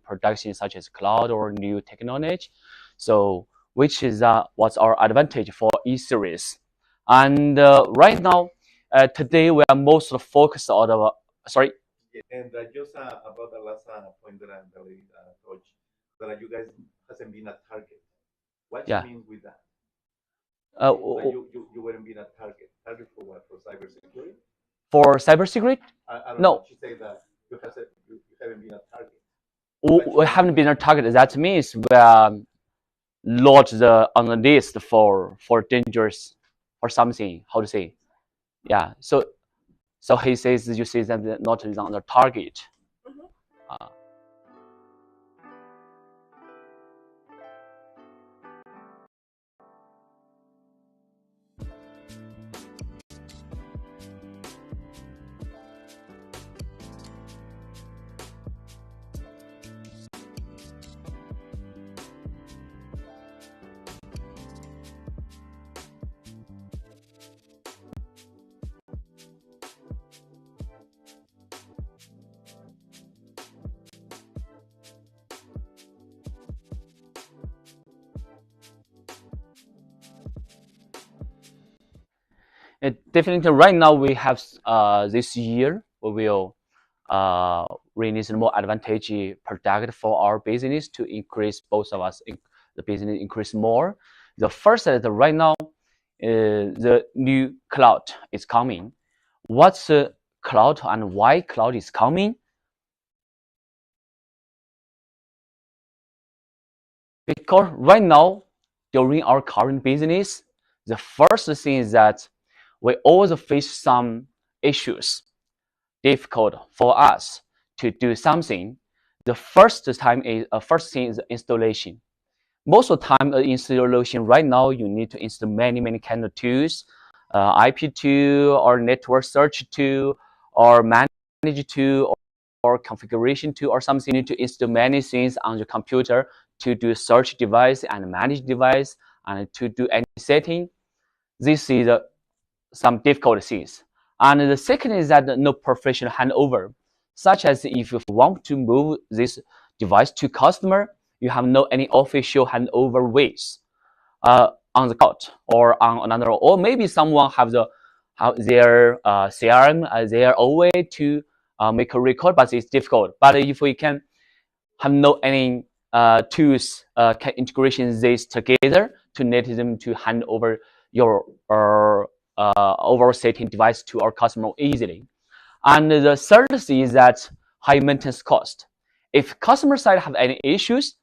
production such as cloud or new technology. So which is what's our advantage for E-series. And right now, today we are most focused on the, sorry. Yeah, and just about the last point that I touched, that you guys hasn't been a target. What you Yeah. mean with that? Uh, Like you wouldn't be a target. Target for what? For cybersecurity? for cybersecurity? I don't know. No, She say that you haven't been a target. we haven't been a target. That means we are not on the list for dangerous or something. How to say? Yeah. So he says you say that they're not on the target. Uh, definitely, right now we have this year we will release more advantage product for our business to increase both of us the business increase more. The first is right now the new cloud is coming. What's the cloud and why cloud is coming? Because right now during our current business, the first thing is that we always face some issues difficult for us to do something. The first thing is installation. Most of the time, installation right now you need to install many kind of tools, IP tool or network search tool or manage tool or configuration tool or something. You need to install many things on your computer to do search device and manage device and to do any setting. This is some difficult things. And the second is that no professional handover, such as if you want to move this device to customer, you have no any official handover ways on the cloud or on another, or maybe someone have their CRM their own way to make a record, but it's difficult. But if we can have no any tools can integration this together to let them to hand over your overall setting device to our customer easily. And the third thing is that high maintenance cost. If customer side have any issues,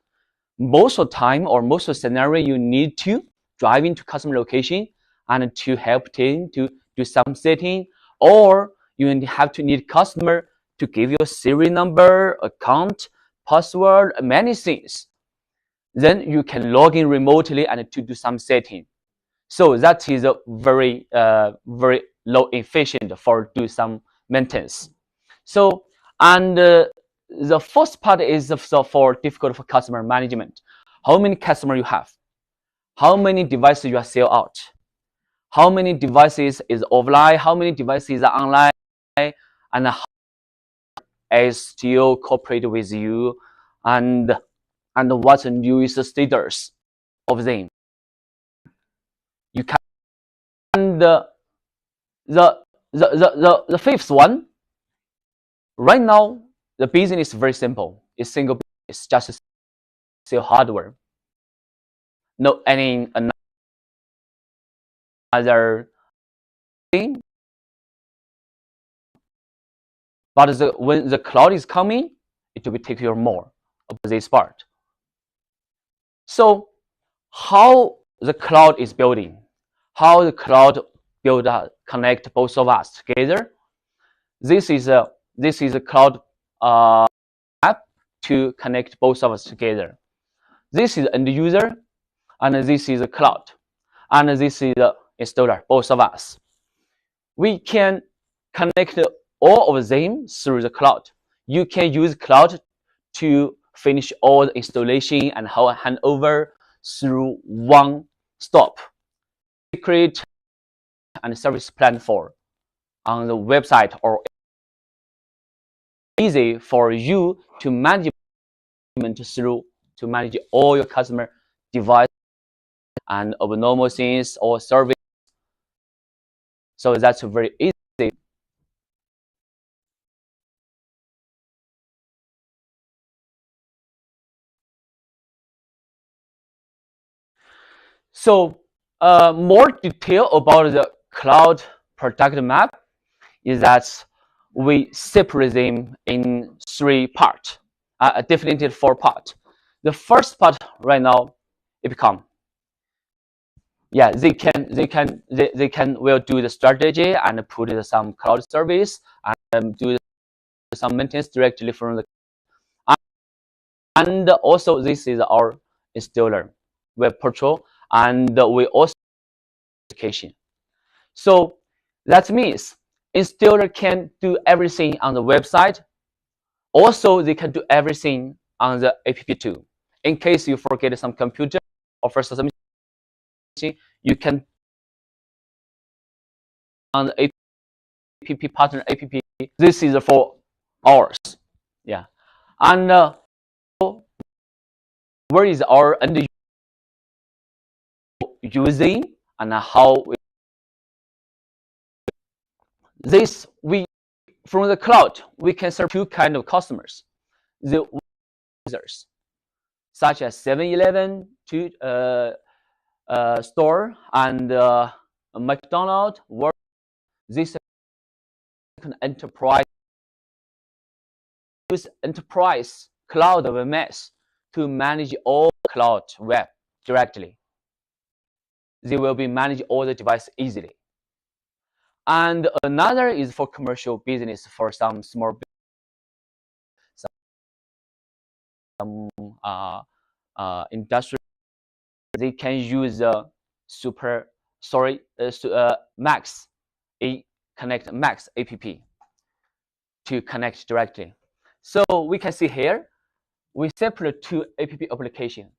most of the time or most of the scenario, you need to drive into customer location and to help team to do some setting, or you have to need customer to give you a serial number, account, password, many things. Then you can log in remotely and to do some setting. So that is a very low efficient for do some maintenance. So and the first part is for difficult for customer management. How many customer you have? How many devices you are sell out? How many devices is offline? How many devices are online? And how is still cooperate with you? And what's the newest status of them? You can the the fifth one. Right now, the business is very simple. It's single. It's just sell hardware. No any another thing. But when the cloud is coming, it will take care more of this part. So how the cloud is building, how the cloud build connect both of us together. This is a cloud app to connect both of us together. This is end user, and this is a cloud, and this is the installer, both of us. We can connect all of them through the cloud. You can use cloud to finish all the installation and hand over through one stop. We create and service plan for on the website or easy for you to manage through to manage all your customer device and abnormal things or service. So that's very easy. So more detail about the cloud product map is that we separate them in 3 parts, definitely 4 parts. The first part right now, it become, yeah, they can will do the strategy and put some cloud service and do some maintenance directly from the, and also this is our installer web portal, and we also application. So that means installer can do everything on the website. Also, they can do everything on the app too. In case you forget some computer or for something, you can on the app partner app. This is for hours. Yeah, and where is our end using and how this we from the cloud we can serve 2 kind of customers: the users such as 7-Eleven to store and McDonald's. This enterprise use enterprise cloud WMS to manage all cloud web directly. They will be manage all the device easily. And another is for commercial business, for some small, some industry. They can use Max Connect Max app to connect directly. So we can see here, we separate 2 app application.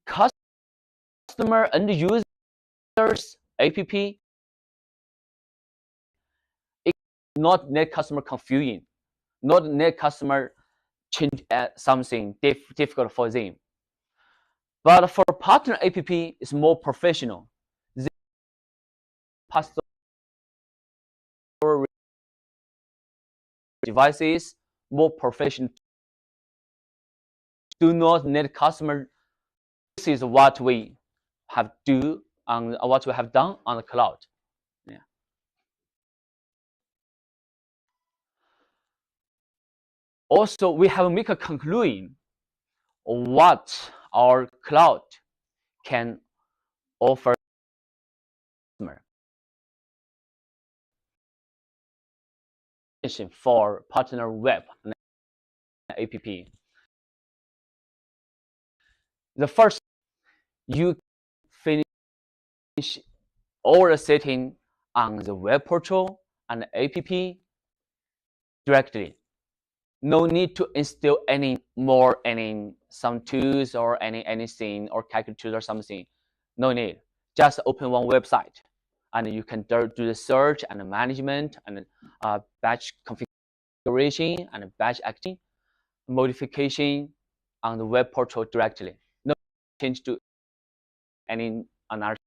Customer and users app, it not net customer confusing, not net customer change something difficult for them. But for partner app, it's more professional. The customer devices more professional. Do not need customer. This is what we have do on what we have done on the cloud. Yeah. Also, we have make a conclusion what our cloud can offer customer for partner web and app. The first, you finish all the setting on the web portal and app directly. No need to install any some tools or anything or calculators or something. No need. Just open one website and you can do the search and the management and batch configuration and batch acting modification on the web portal directly. No change to any another.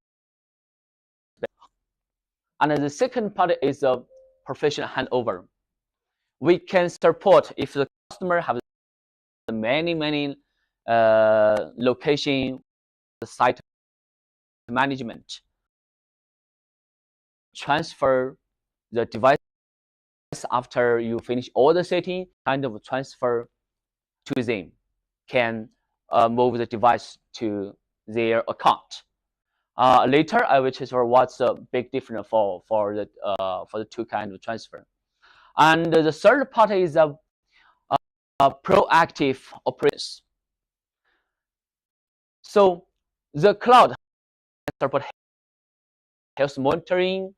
And the second part is a professional handover. We can support if the customer has many location site management. Transfer the device after you finish all the setting, kind of transfer to them. Can move the device to their account. Later, I will transfer what's the big difference for the 2 kind of transfer. And the third part is a proactive operations. So the cloud support health monitoring,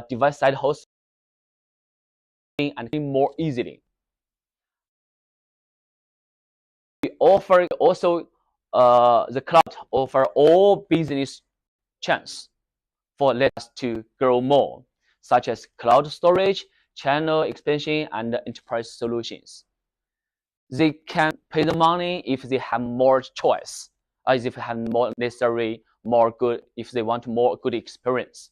device side hosting, and more easily. We offer also the cloud offer all business chance for us to grow more, such as cloud storage, channel expansion, and enterprise solutions. they can pay the money if they have more choice, if they have more necessary, more good, if they want more good experience.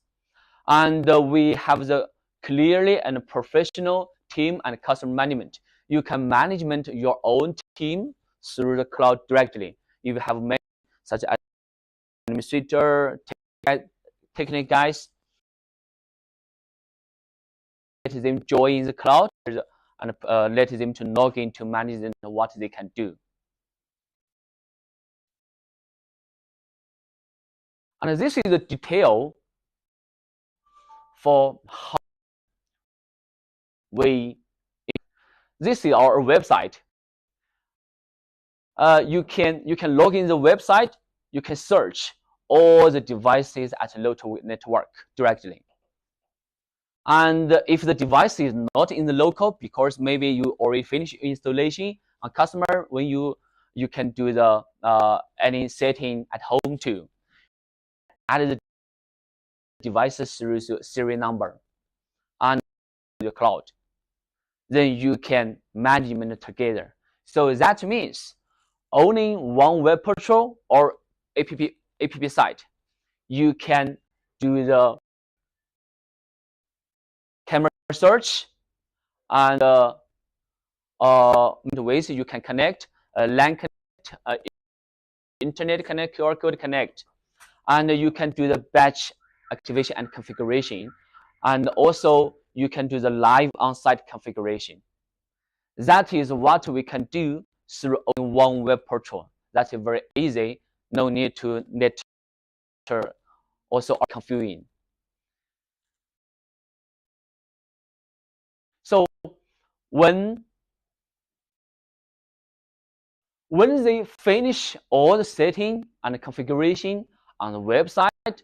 And we have the clearly and professional team and customer management. You can management your own team through the cloud directly. If you have many such as administrator, technical guys, let them join the cloud and let them to log in to manage what they can do. And this is the detail for how we. This is our website. You can log in the website. You can search all the devices at local network directly. And if the device is not in the local, because maybe you already finished installation on customer, when you can do the any setting at home too. Add the devices through the serial number and the cloud. Then you can management together. So that means owning one web patrol or app site, you can do the camera search and ways you can connect, LAN connect, internet connect, QR code connect, and you can do the batch activation and configuration, and also you can do the live on-site configuration. That is what we can do through one web portal. That's very easy. No need to net also confusing. So when they finish all the setting and configuration on the website,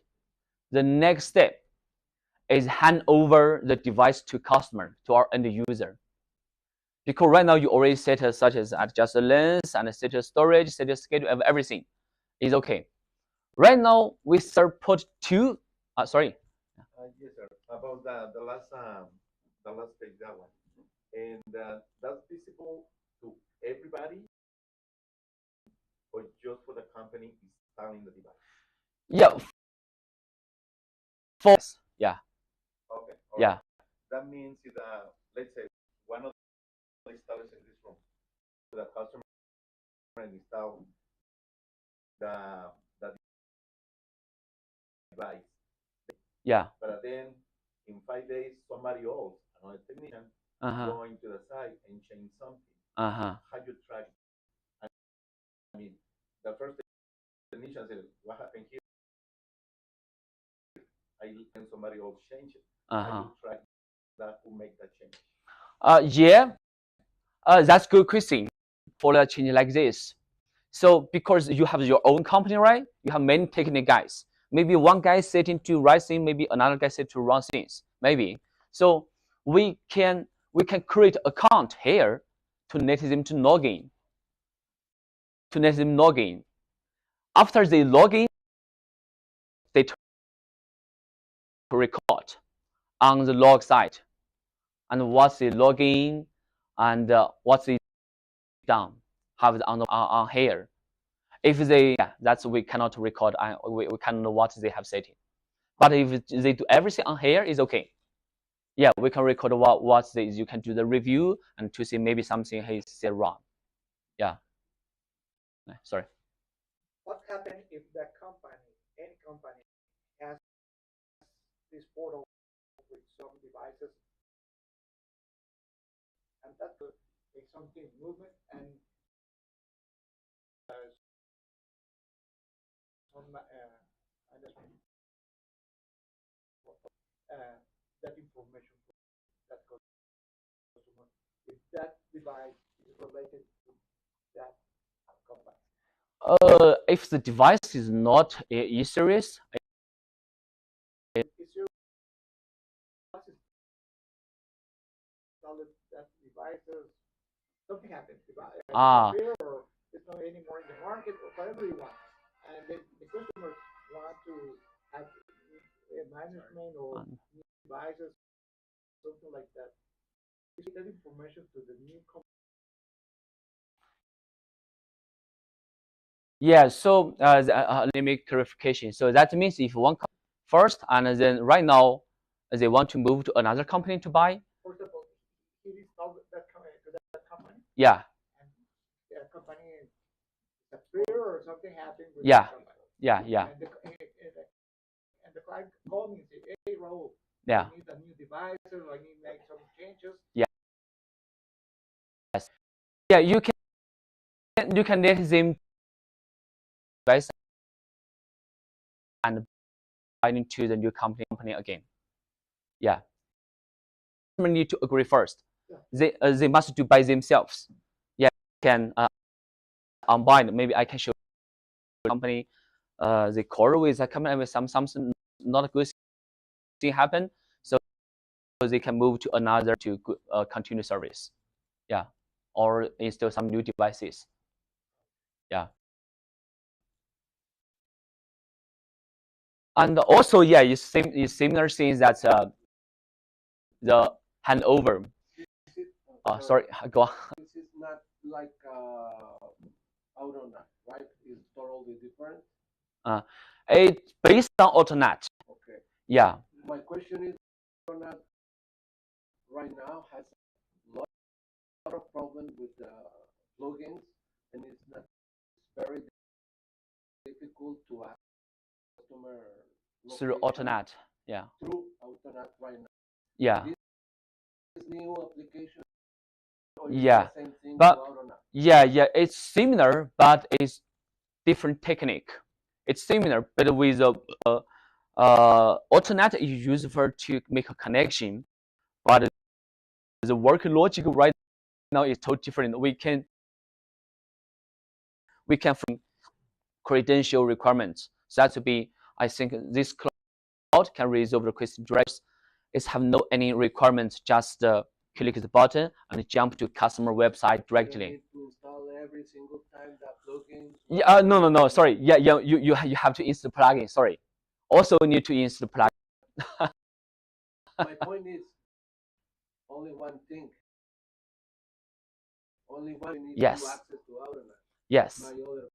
the next step is hand over the device to customer, to our end user. Because right now you already set such as adjust the length and set the storage, set the schedule, everything is okay. Right now we support two. Sorry. Yes, sir. About the last page, that one, and that's visible to everybody, or just for the company installing the device. Yeah. For yeah. Okay. Yeah. That means that, let's say, one of the installers in this room, the customer install the device. Yeah. But then in 5 days, somebody else, another technician, going to the site and change something. How you track? I mean, the first technician said, "What happened here?" And somebody else changed it. How you track that? Who make that change? Yeah. That's good question for a change like this. So because you have your own company, right? You have many technical guys. Maybe one guy setting to write things, maybe another guy set to run things. Maybe. So we can create account here to let them to log in. To let them log in. After they log in, they record on the log side and what's the login and what's the done. Have it on here. If they, yeah, that's we cannot record. We cannot know what they have setting. But if they do everything on here, is okay. Yeah, we can record what they, you can do the review and to see maybe something he said wrong. Yeah. Sorry. What happens if the company, any company, has this portal with some devices, and that could make something movement and some that information that customer, if that device is related to that company. If the device is not E-Series, That devices, something happens, Ah. or it's not anymore in the market, or whatever you want, and the customers want to have management or devices, something like that. Give that information to the new company Yeah, so let me make clarification. So that means if one first and then right now they want to move to another company to buy. For example, he installed that company. Yeah. And the company disappeared or something happened with Yeah. the company. Yeah. And the client called me and said, "Hey, Raul, Yeah. I need a new device, or I need to make some changes." Yeah. Yes. Yeah, you can let them device and buy into the new company again. Yeah. Need to agree first. Yeah. They must do by themselves. Yeah, can unbind. Maybe I can show the company. They quarrel with a company with something not good thing happen, so they can move to another to continue service. Yeah, or install some new devices. Yeah. And also, yeah, it's similar things that the handover. Sorry, go on. This is not like AutoNAT, right? It's totally different. It's based on AutoNAT. Okay. Yeah. My question is, AutoNAT right now has a lot of problems with plugins, and it's not very difficult to ask customer Through AutoNAT. Yeah. Through AutoNAT right now. Yeah. This new application. Yeah. But yeah, it's similar, but it's different technique. It's similar, but with AutoNAT is used for to make a connection, but the work logic right now is totally different. We can from credential requirements. So that would be, I think this cloud can resolve the question directly. It's have no any requirements, just click the button and jump to customer website directly. You need to install every single time that plugin. Yeah, no. Sorry. Yeah. You have to install plugin. Sorry. Also need to install plugin. My point is only one thing. Only one you need yes. to access to AutoNAT. Yes. My other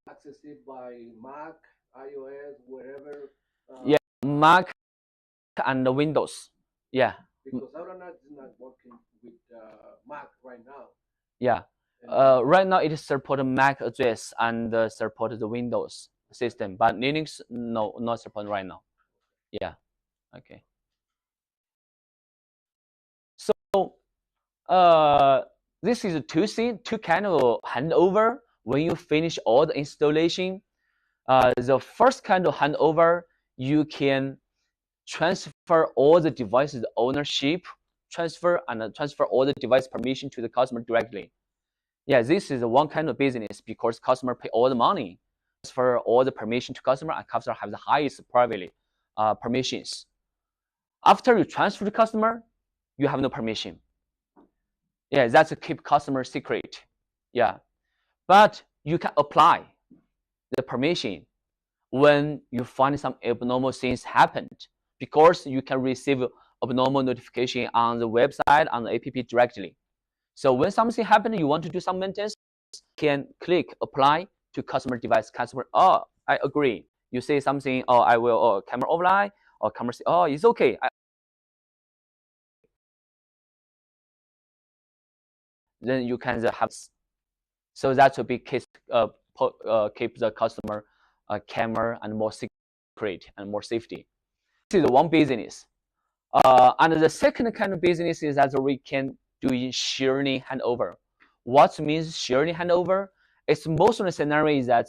access it by Mac, iOS, wherever. Yeah, Mac and Windows. Yeah. Because AutoNAT is not working with Mac right now. Yeah. Right now it supports Mac OS and support the Windows system, but Linux no, not support right now. Yeah. Okay. So this is two kind of handover when you finish all the installation. The first kind of handover, you can transfer all the devices ownership, transfer all the device permission to the customer directly. Yeah, this is one kind of business because customer pay all the money, transfer all the permission to customer, and customer have the highest privately permissions. After you transfer to customer, you have no permission. Yeah, that's a keep customer secret. Yeah, but you can apply the permission when you find some abnormal things happened, because you can receive abnormal notification on the website, on the app directly. So when something happened, you want to do some maintenance, can click apply to customer device. Customer, oh, I agree. You say something, oh, I will, oh, camera offline, or camera, oh, it's okay. Then you can have, so that will be keep the customer camera and more secret and more safety. This is one business. And the second kind of business is that we can do sharing handover. What means sharing handover? It's most of the scenario is that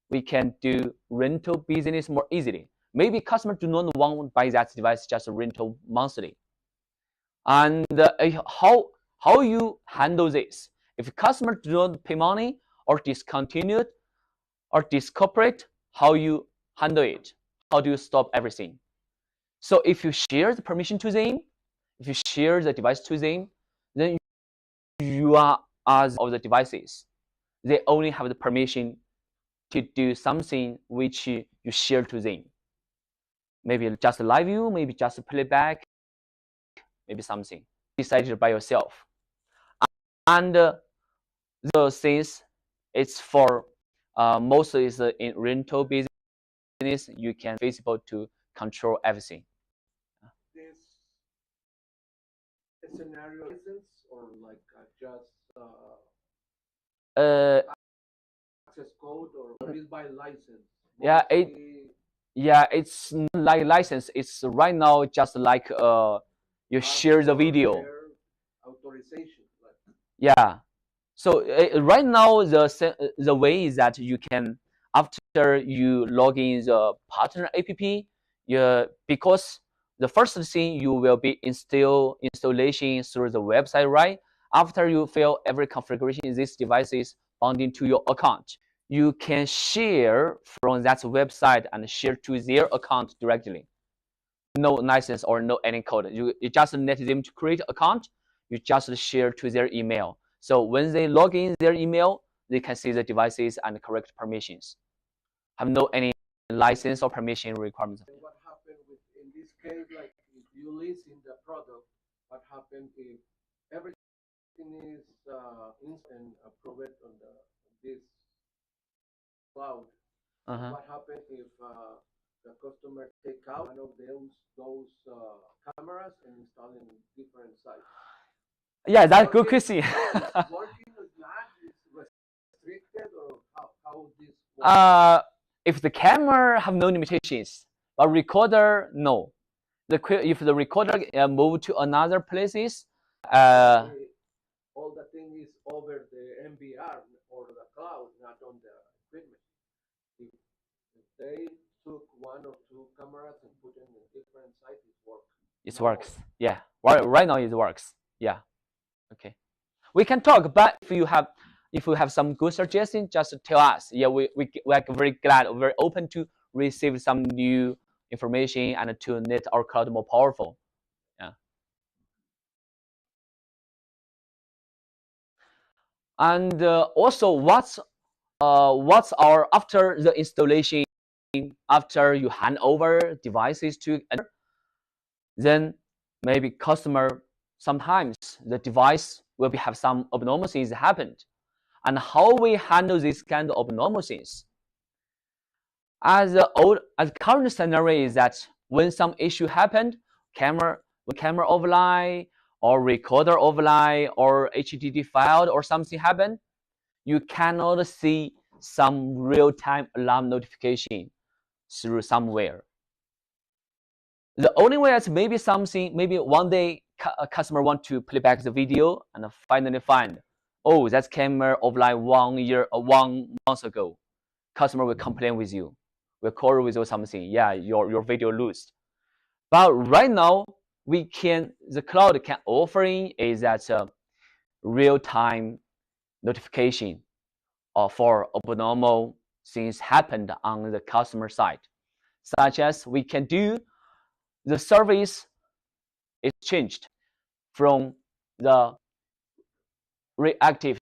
we can do rental business more easily. Maybe customer do not want to buy that device, just rental monthly. And how you handle this? If customer do not pay money or discontinued or discooperate, how you handle it? How do you stop everything? So if you share the permission to them, if you share the device to them, then you are as of the devices. They only have the permission to do something which you share to them. Maybe just live view, maybe just playback, maybe something decided by yourself. And the things it's for mostly is in rental business. You can feasible to control everything. This a scenario license or like just access code or is by license? Yeah, it's like license. It's right now just like you share the video. Authorization. Like. Yeah. So right now the way is that you can, after you log in the partner app, because the first thing you will be installation through the website, right? After you fill every configuration in these devices bounding to your account, you can share from that website and share to their account directly. No license or no any code. You just need them to create account. You just share to their email. So when they log in their email, they can see the devices and correct permissions. Have no any license or permission requirements. And what happened in this case, like if you list in the product, what happened if everything is and approved on this cloud? What happened if the customer take out one of those cameras and install in different sites? Yeah, that's a good question. Working or not? Is restricted or how this works? If the camera have no limitations, but recorder no. If the recorder move to another places, all the thing is over the MBR or the cloud, not on the equipment. If they took one or two cameras and put them in different sites, it works. It works. Yeah. Right now it works. Yeah. Okay. We can talk, but if you have some good suggestions, just tell us. Yeah, we are very glad, very open to receive some new information and to make our cloud more powerful. Yeah. And also, what's our after the installation, after you hand over devices to, then maybe customer, sometimes the device will have some abnormal things happened, and how we handle this kind of abnormal things. As current scenario is that when some issue happened, camera offline or recorder offline or HDD file or something happened, you cannot see some real-time alarm notification through somewhere. The only way is maybe one day a customer want to play back the video and finally find, oh, that's camera offline 1 month ago. Customer will complain with you, will quarrel with you something. Yeah, your video lost. But right now the cloud can offering is that real-time notification for abnormal things happened on the customer side, such as we can do the service is changed from the reactive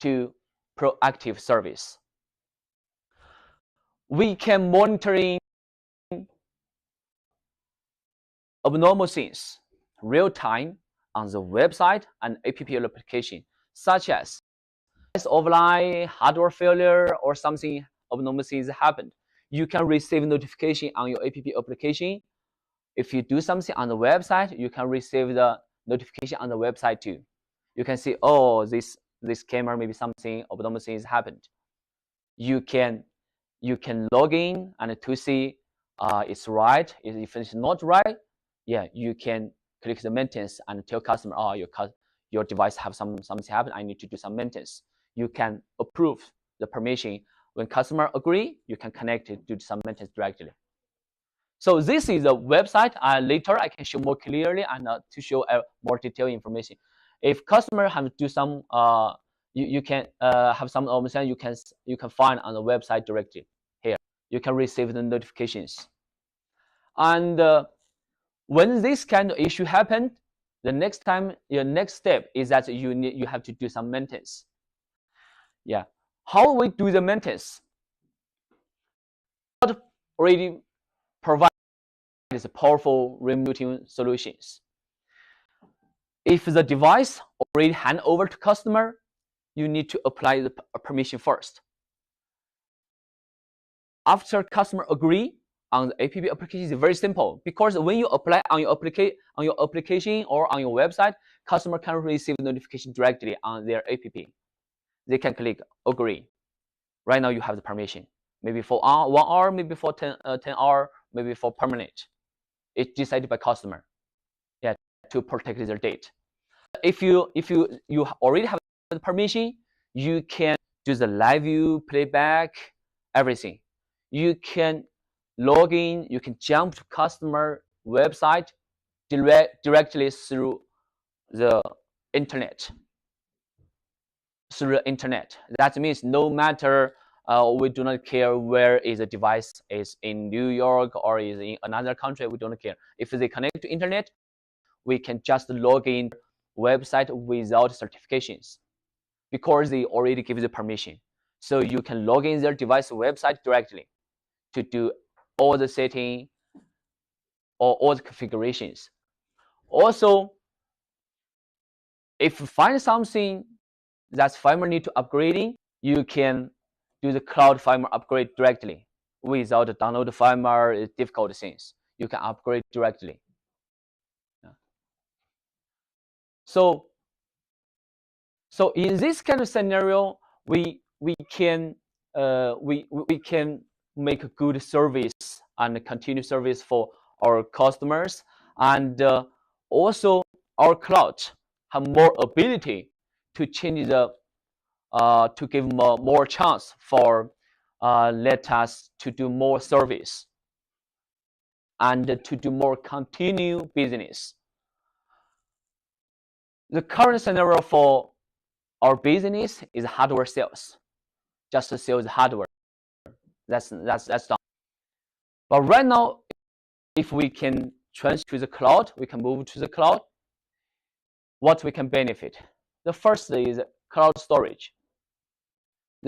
to proactive service. We can monitoring abnormal things real time on the website and app application, such as offline hardware failure or something abnormal things happened. You can receive notification on your app application. If you do something on the website, you can receive the notification on the website too. You can see, oh, this camera, maybe something abnormal things happened. You can log in and to see it's right. If it's not right, yeah, you can click the maintenance and tell customer, oh, your device have something happen. I need to do some maintenance. You can approve the permission. When customer agree, you can connect it to some maintenance directly. So this is a website. Later I can show more clearly and to show more detailed information. If customer have to do some, you can have some option you can find on the website directly. Here you can receive the notifications. And when this kind of issue happened, the next step is that you have to do some maintenance. Yeah, how we do the maintenance? Already provide is powerful rerouting solutions. If the device already hand over to customer, you need to apply the permission first. After customer agree on the app application, is very simple, because when you apply on your application or on your website, customer can receive notification directly on their app. They can click agree. Right now you have the permission, maybe for 1 hour, maybe for 10 hour, maybe for permanent. It's decided by customer, yeah, to protect their data. If you already have the permission, you can do the live view, playback, everything. You can log in, you can jump to customer website directly through the internet. That means no matter we do not care where is the device is in New York or is in another country, we don't care. If they connect to internet, we can just log in website without certifications, because they already give the permission. So you can log in their device website directly to do all the setting or all the configurations. Also, if you find something that firmware need to upgrading, you can do the cloud firmware upgrade directly without download firmware. It's difficult things. You can upgrade directly. So in this kind of scenario, we can make a good service and continue service for our customers, and also our cloud have more ability to change the to give more chance for let us to do more service and to do more continue business. The current scenario for our business is hardware sales, just to sell the hardware. That's done. But right now, if we can transfer to the cloud, we can move to the cloud. What we can benefit? The first is cloud storage.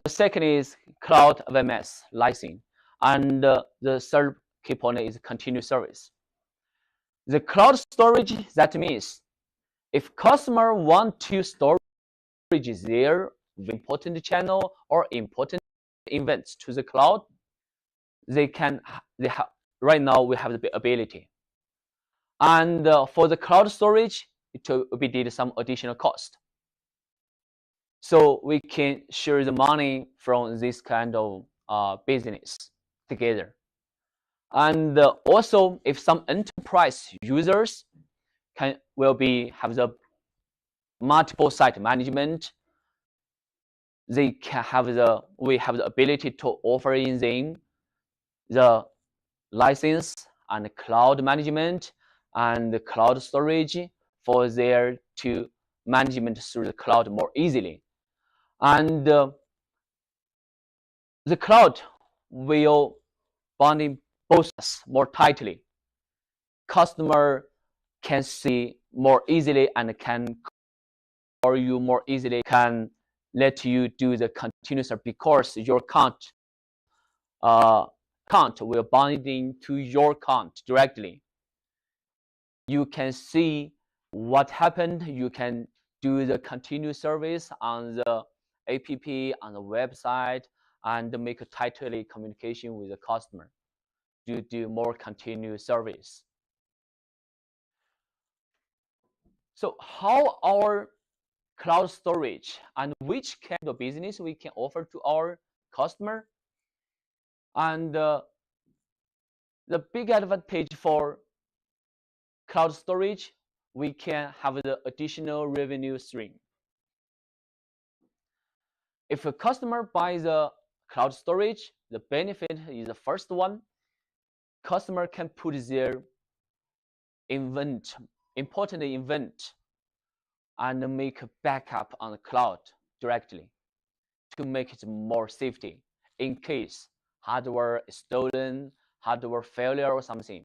The second is cloud VMS licensing, and the third key point is continuous service. The cloud storage, that means if customer want to store their important channel or important events to the cloud, they have. Right now we have the ability, and for the cloud storage, it will be did some additional cost. So we can share the money from this kind of business together. And also, if some enterprise users have the multiple site management, they can have we have the ability to offer in them the license and cloud management and the cloud storage for their to management through the cloud more easily. And the cloud will bonding both more tightly. Customer can see more easily and can, or you more easily can let you do the continuous, because your account will binding to your account directly. You can see what happened. You can do the continuous service on the app, on the website, and make a tightly communication with the customer to do more continuous service. So how our cloud storage and which kind of business we can offer to our customer? And the big advantage for cloud storage, we can have the additional revenue stream. If a customer buys a cloud storage, the benefit is the first one. Customer can put their important event and make a backup on the cloud directly to make it more safety in case hardware is stolen, hardware failure or something.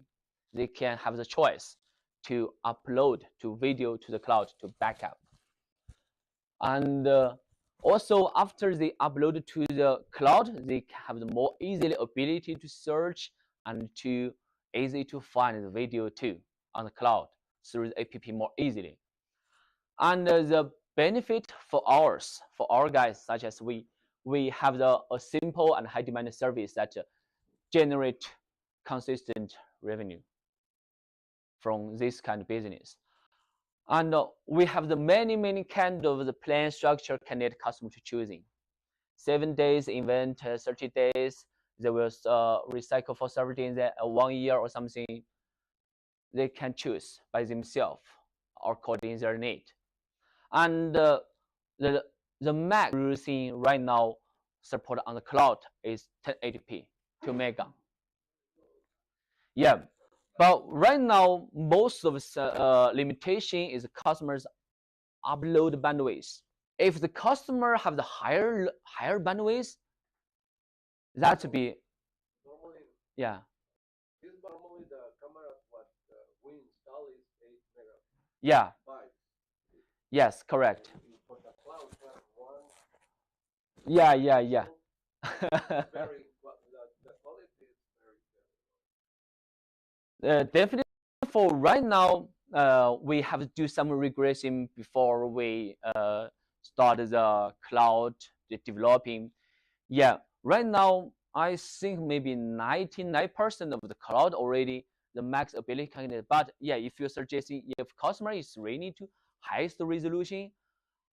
They can have the choice to upload to video to the cloud to backup. And also, after they upload to the cloud, they have the more easily ability to search and to easy to find the video too on the cloud through the app more easily. And the benefit for our guys, such as we have a simple and high demand service that generate consistent revenue from this kind of business. And we have the many kind of the plan structure candidate customer to choosing. 7 days event, 30 days, they will recycle for several days, 1 year or something. They can choose by themselves according to their need. And the Mac we're using right now support on the cloud is 1080p 2 mega. Yeah, but right now most of the limitation is customers upload bandwidth. If the customer have the higher bandwidth, that would be normally, yeah. Normally the camera what we install is 8 megabytes. Yeah. Yes, correct. For the cloud, one. Yeah. Very, the quality is very definitely for right now, we have to do some regression before we start the cloud developing. Yeah, right now I think maybe 99% of the cloud already the max ability candidate. But yeah, if you're suggesting if customer is really need to highest resolution,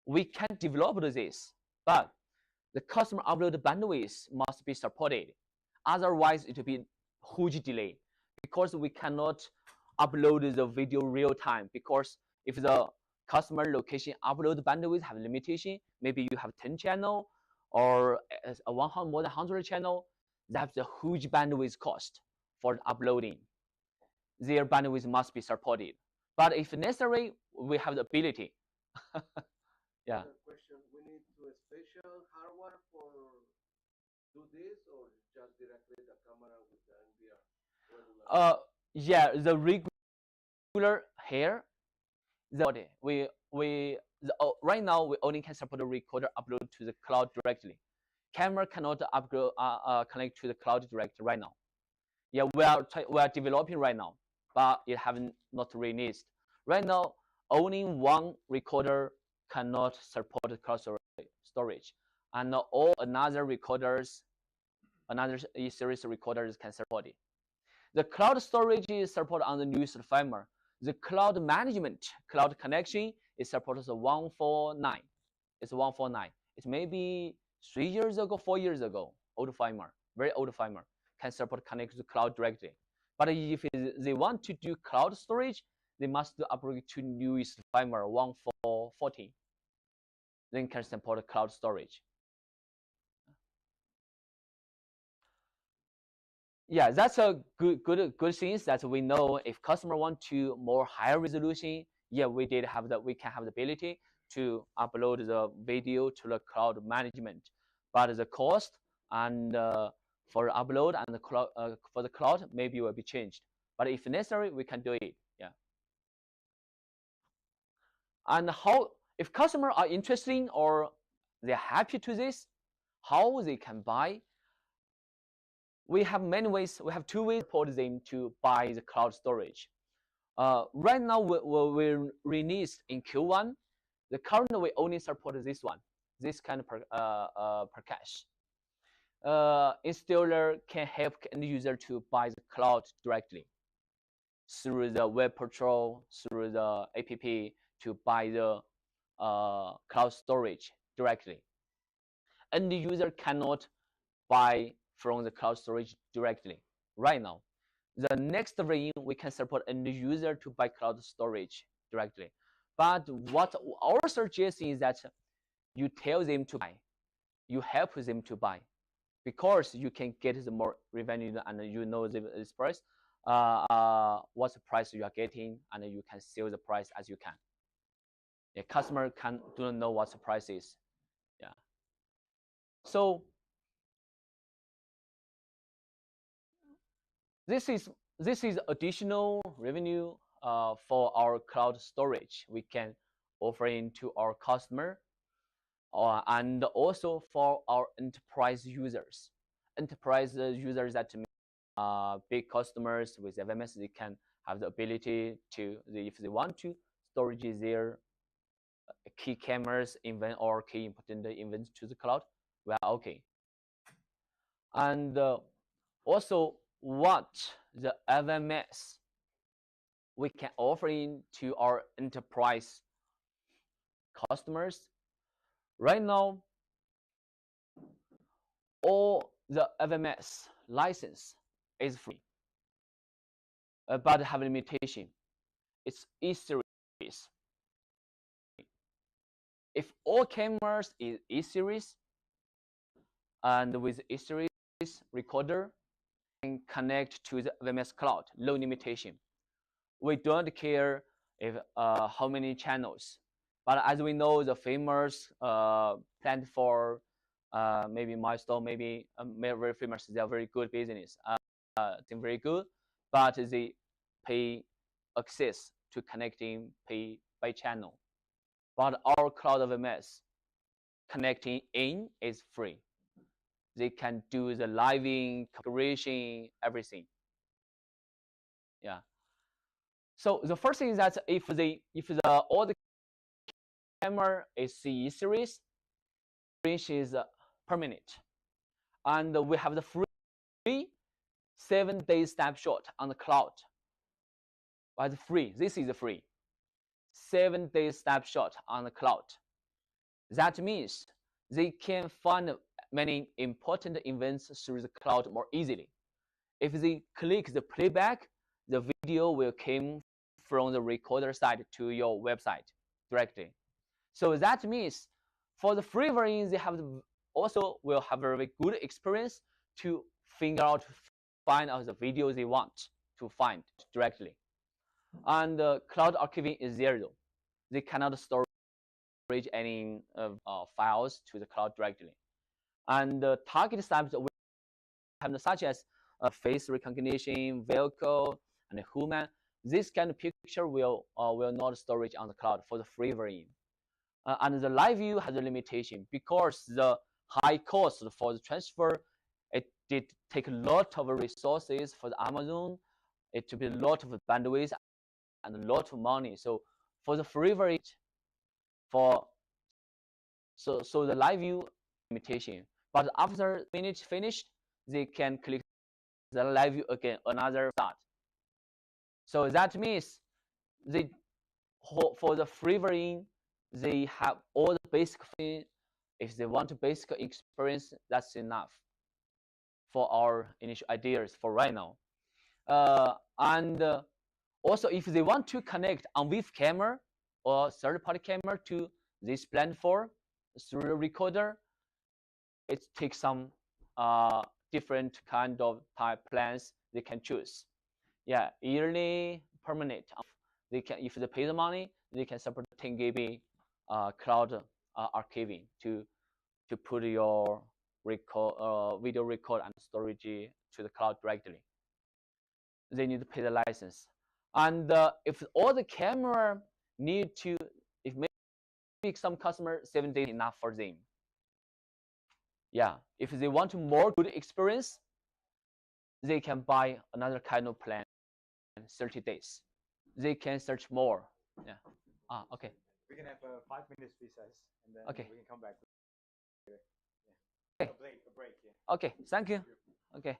we can develop this. But the customer upload bandwidth must be supported. Otherwise, it will be huge delay because we cannot upload the video real time. Because if the customer location upload bandwidth have limitation, maybe you have 10 channel or more than 100 channel, that's a huge bandwidth cost for uploading. Their bandwidth must be supported. But if necessary, we have the ability. Yeah. Question: we need to special hardware for do this, or just directly the camera with the NVR? Yeah, the regular here. Right now we only can support the recorder upload to the cloud directly. Camera cannot upload connect to the cloud directly right now. Yeah, we are developing right now, but it haven't not released. Right now, only one recorder cannot support the cloud storage, and all another recorders, another series recorders can support it. The cloud storage is supported on the newest firmware. The cloud management, cloud connection is supported 149. It's 149. It may be 3 years ago, 4 years ago, old firmware, very old firmware, can support connect to the cloud directly. But if they want to do cloud storage, they must upgrade to newest firmware 1440. Then can support cloud storage. Yeah, that's a good thing that we know if customer want to more higher resolution. Yeah, we can have the ability to upload the video to the cloud management, but the cost and for upload and the cloud for the cloud maybe will be changed. But if necessary, we can do it. Yeah. And how if customer are interested or they're happy to this, how they can buy? We have many ways. We have 2 ways for them to buy the cloud storage. Right now, we released in Q1. The current we only support this one, this kind of per cache. Installer can help end user to buy the cloud directly through the web patrol, through the app to buy the cloud storage directly. And the user cannot buy from the cloud storage directly right now. The next version we can support end user to buy cloud storage directly. But what our suggestion is that you tell them to buy, you help them to buy, because you can get the more revenue and you know this price, what's the price you are getting, and you can sell the price as you can. A customer do not know what the price is. Yeah. So this is additional revenue for our cloud storage we can offer into our customer, and also for our enterprise users. Enterprise users that big customers with FMS, they can have the ability to, if they want to, storage their key cameras event or key important events to the cloud, we are okay. And also, what the FMS we can offer to our enterprise customers. Right now, all the FMS license is free, but have a limitation. It's E-series. If all cameras is E-series, and with E-series recorder, can connect to the FMS cloud, no limitation. We don't care if how many channels, but as we know, the famous plant for maybe Milestone, maybe very famous. They are very good business. They're very good, but they pay access to connecting pay by channel. But our cloud FMS connecting in is free. They can do the living configuration, everything. Yeah. So the first thing is that if all the camera is CE series, range is permanent, and we have the free 7-day snapshot on the cloud. But free, this is free 7-day snapshot on the cloud. That means they can find many important events through the cloud more easily. If they click the playback, the video will come from the recorder side to your website directly. So that means for the free version, they also will have a very good experience to find out the video they want to find directly. And cloud archiving is zero. They cannot store any files to the cloud directly. And target types we have such as face recognition, vehicle, and human. This kind of picture will not storage on the cloud for the free version. And the live view has a limitation because the high cost for the transfer. It did take a lot of resources for the Amazon. It took a lot of bandwidth and a lot of money. So for the free version, so the live view limitation. But after finished, they can click the live view again, another start. So that means for the free version, they have all the basic things. If they want a basic experience, that's enough for our initial ideas for right now. And also, if they want to connect on with camera or third-party camera to this platform through the recorder, it takes some different kind of type plans they can choose. Yeah, yearly, permanent. They can, if they pay the money, they can support 10 GB cloud archiving to put your video record and storage to the cloud directly. They need to pay the license. And if all the camera need to, if maybe some customer 7 days enough for them. Yeah, if they want more good experience, they can buy another kind of plan, 30 days. They can search more. Yeah. Okay. We can have a 5 minutes recess, and then okay. We can come back. Yeah. Okay. A break. Yeah. Okay. Thank you. Okay.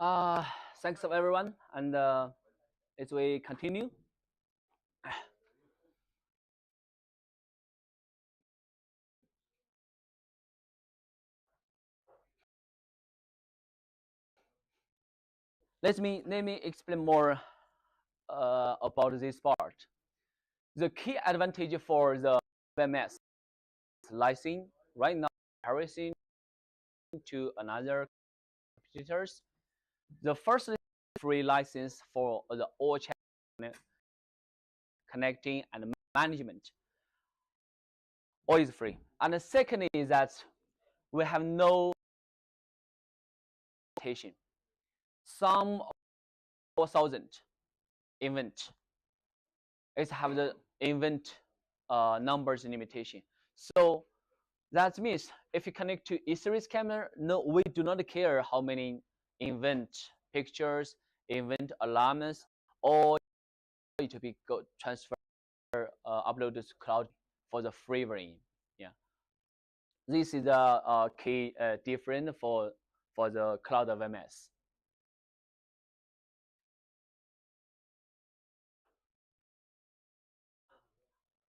Thanks of everyone, and as we continue, let me explain more about this part. The key advantage for the WMS license right now, comparison to another competitors, the first is free license for the all channel connecting and management. All is free. And the second is that we have no limitation. Some 4,000 event. It have the event numbers limitation. So that means if you connect to E-series camera, no, we do not care how many event pictures, event alarms, or to be transfer upload to cloud for the free version. Yeah, this is the key difference for the cloud WMS.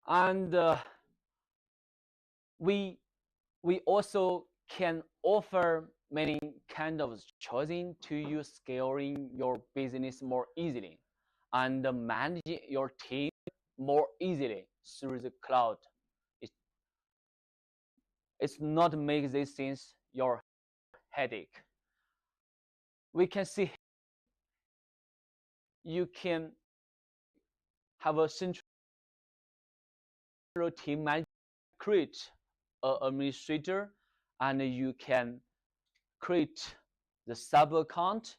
And we also can offer many kind of choosing to use scaling your business more easily and manage your team more easily through the cloud. It's not make these things your headache. We can see you can have a central team manager, create an administrator, and you can create the sub account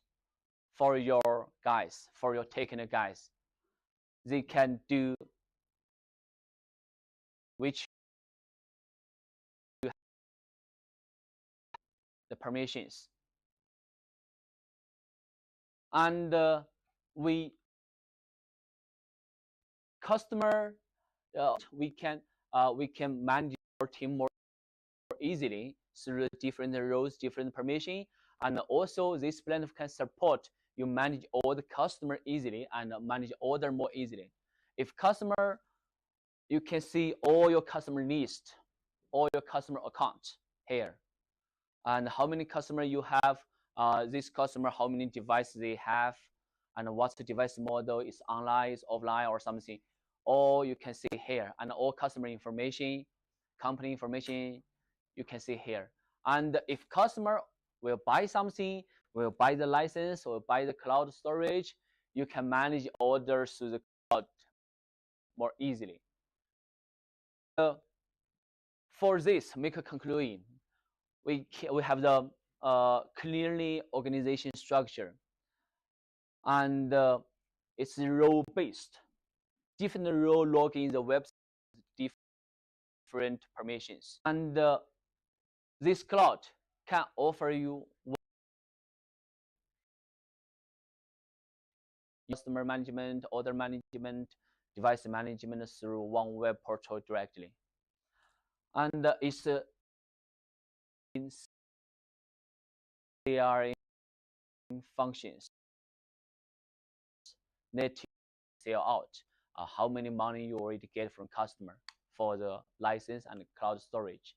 for your guys, for your technical guys. They can do which the permissions. And we customer we can manage our team more easily through different roles, different permission, and also this plan can support you manage all the customer easily and manage order more easily. If customer, you can see all your customer list, all your customer account here, and how many customer you have, this customer, how many devices they have, and what's the device model, is online, is offline, or something. All you can see here, and all customer information, company information, you can see here. And if customer will buy something, will buy the license or buy the cloud storage, you can manage orders through the cloud more easily. For this, make a conclusion. We have the clearly organization structure, and it's role based. Different role log in the website, different permissions, and this cloud can offer you customer management, order management, device management through one web portal directly. And it's they are in functions that sell out how many money you already get from customer for the license and cloud storage.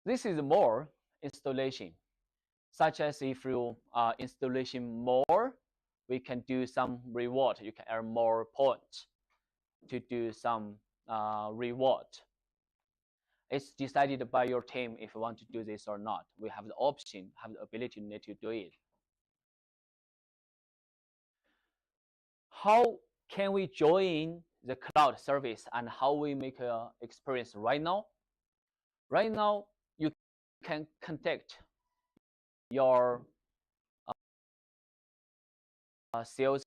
This is more installation, such as if you installation more, we can do some reward. You can earn more points to do some reward. It's decided by your team if you want to do this or not. We have the option, have the ability to do it. How can we join the cloud service and how we make an experience right now? Right now, you can contact your sales,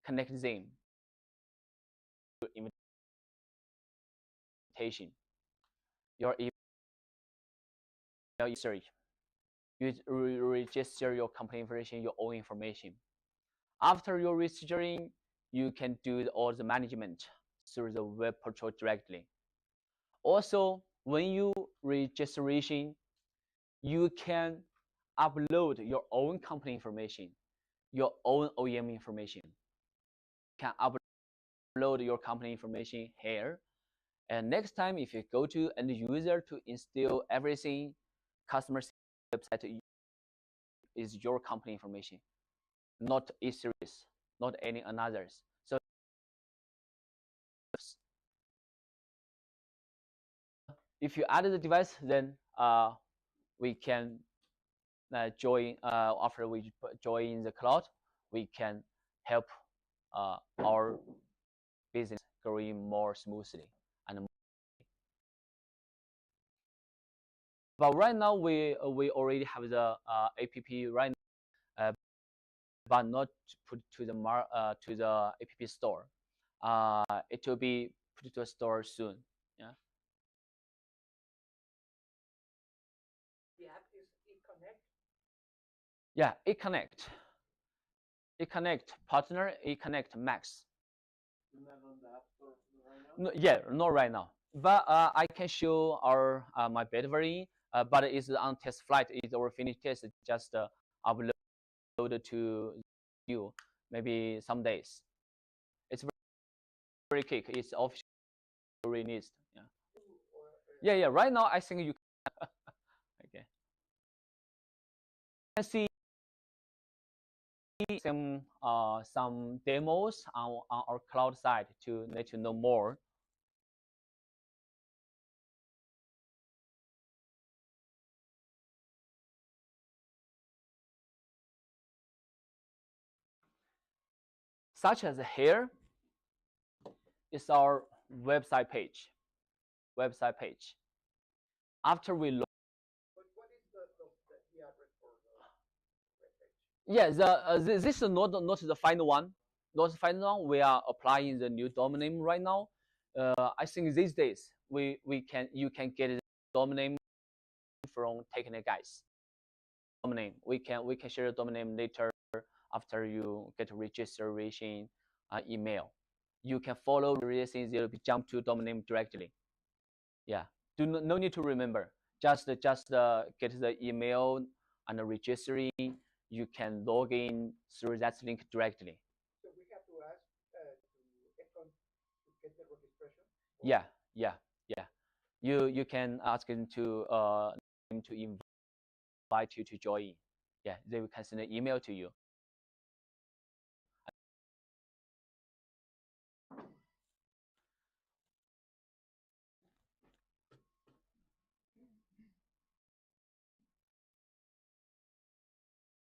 connect them to invitation. Your email search. You register your company information, your own information. After your registering, you can do all the management through the web portal directly. Also, when you registration, you can upload your own company information, your own OEM information. You can upload your company information here. And next time, if you go to end user to install everything, customer website is your company information, not E-Series, not any others. So if you add the device, then we can join. After we join the cloud, we can help our business growing more smoothly. But right now we already have the app right now, but not put to the app store. It will be put to a store soon. Yeah. The app is eConnect. Yeah, eConnect. eConnect partner, eConnect Max. Not on the App Store right now? No, yeah, not right now. But I can show our my beta variant. But it's on test flight. It's our finished test. Just upload to you maybe some days. It's very quick. It's officially released. Yeah. Yeah. Right now, I think you can. Okay. You can see some demos on our cloud side to let you know more. Such as here is our website page. After we load, But what is the address for the webpage? yeah, this is not the final one. Not the final one. We are applying the new domain name right now. I think these days you can get the domain name from Technic guys. Domain name. We can share the domain name later after you get registration email. You can follow everything. They'll be jump to domain name directly. Yeah, no need to remember. Just get the email and registering. You can log in through that link directly. So we have to ask to Econ to get the registration. Yeah. You can ask him to invite you to join. Yeah, they can send an email to you.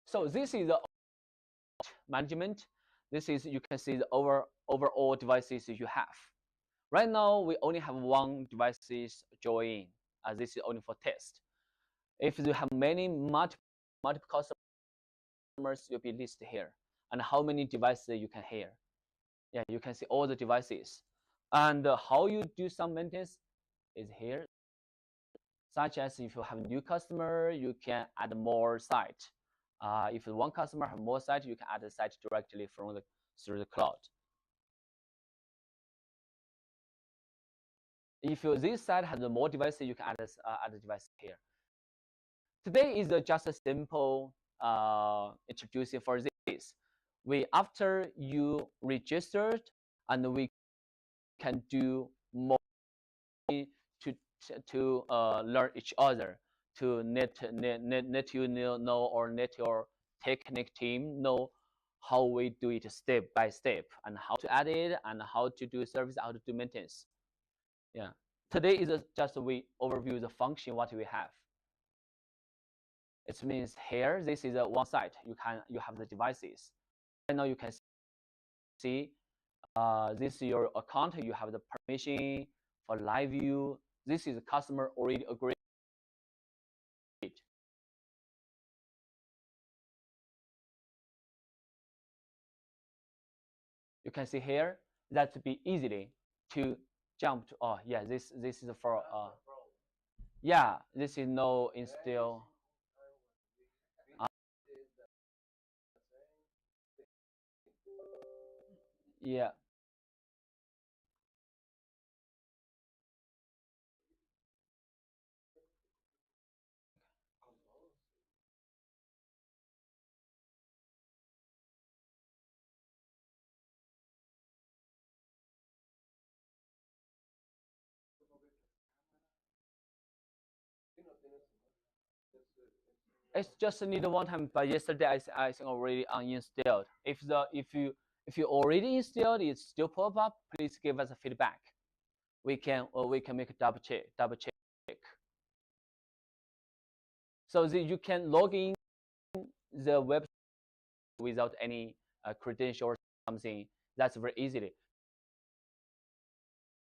So this is the management. This is, you can see the overall devices you have. Right now we only have one devices join. This is only for test. If you have multiple customers, you'll be listed here. And how many devices you can hear. Yeah, you can see all the devices. And how you do some maintenance is here. Such as if you have a new customer, you can add more site. If one customer have more site, you can add the site directly through the cloud. If this site has more devices, you can add a device here. Today is just a simple introducing for this. After you registered, and we can do more to learn each other, to let you know or let your Technic team know how we do it step by step, and how to add it, and how to do service, how to do maintenance. Yeah. Today is just we overview the function what we have. It means here this is one site. You have the devices. Right now you can see this is your account. You have the permission for live view. This is customer already agreed. You can see here that to be easily to jump to. Oh yeah, this is for yeah, this is no install. Yeah. It's just need one time. But yesterday I think already uninstalled. If you already installed, it still pop up. Please give us a feedback. We can make a double check. So that you can log in the website without any credential or something. That's very easily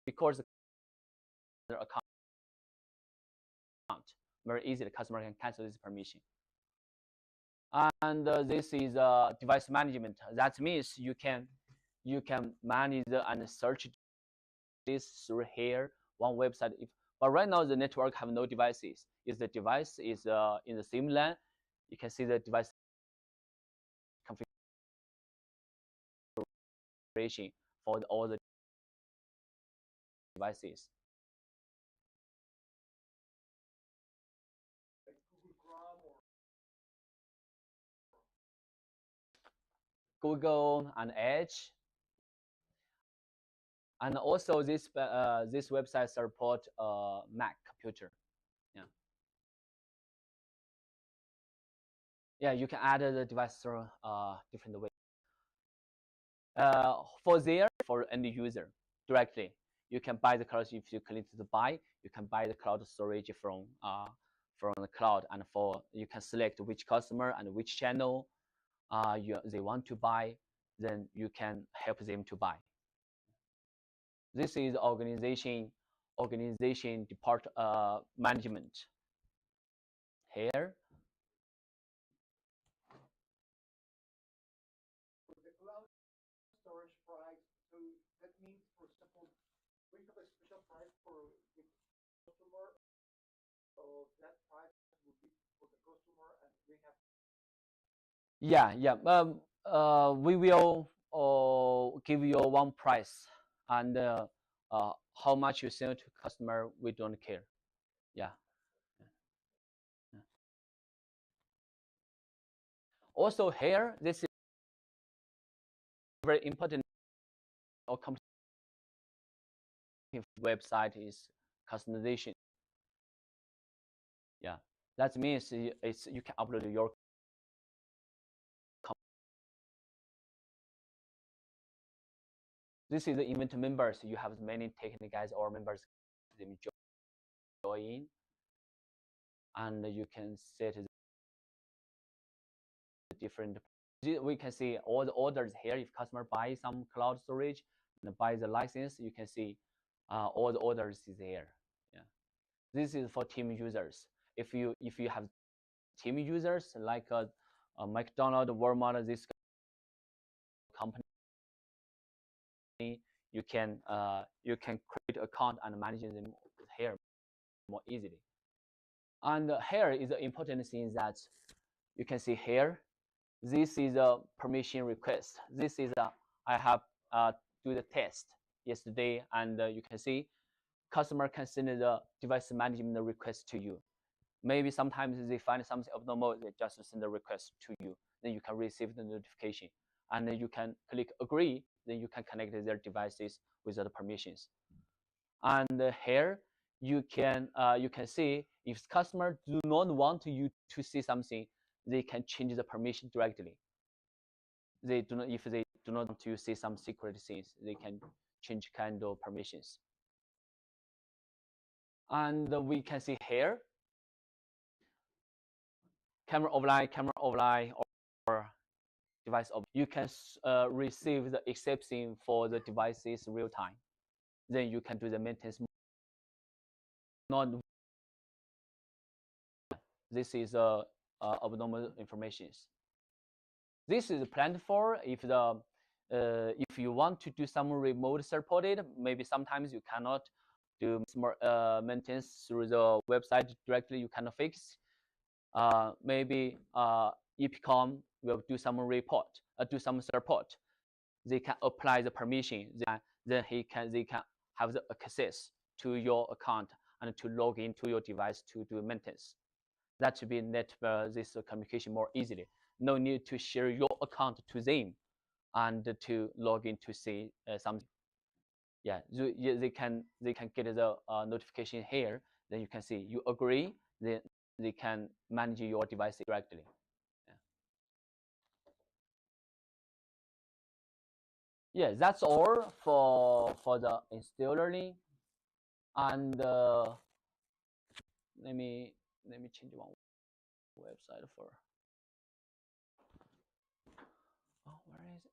because the account very easily customer can cancel this permission. And this is device management. That means you can manage and search this through here one website. But right now the network have no devices. If the device is in the same LAN, you can see the device configuration for all the devices. Google and Edge, and also this website support Mac computer. Yeah, you can add the device through different ways. For end user directly, you can buy the cloud. If you click to buy, you can buy the cloud storage from the cloud, and you can select which customer and which channel they want to buy. Then you can help them to buy. This is organization management. Here. For the cloud storage price, so that means, for example, we have a special price for the customer, so that price will be for the customer, and we have. Yeah. We will give you one price, and how much you sell to customer, we don't care. Yeah. Also here, this is very important. Our company website is customization. Yeah, that means you can upload your. This is the event members. You have many technical guys or members them join, and you can set the different. We can see all the orders here. If customer buys some cloud storage and buy the license, you can see all the orders is there. Yeah, this is for team users. If you have team users like McDonald's, Walmart, this company, you can create account and manage them here more easily. And here is the important thing that you can see here. This is a permission request. This is I have do the test yesterday, and you can see customer can send the device management request to you. Maybe sometimes they find something abnormal, they just send a request to you. Then you can receive the notification, and then you can click agree. Then you can connect their devices with the permissions. And here you can see if customer do not want you to see something, they can change the permission directly. If they do not want to see some secret things, they can change kind of permissions. And we can see here, camera offline, or device off. You can receive the exception for the devices real time. Then you can do the maintenance. Not this is abnormal informations. This is planned for if you want to do some remote supported. Maybe sometimes you cannot do more maintenance through the website directly. You cannot fix. Maybe EPCOM will do some do some support. They can apply the permission. Then they can have the access to your account and to log into your device to do maintenance. That should be this communication more easily. No need to share your account to them and to log in to see something. Yeah, they can get the notification here. Then you can see you agree. Then they can manage your device directly. Yeah, that's all for the Instill Learning. And let me change one website for. Oh, where is it?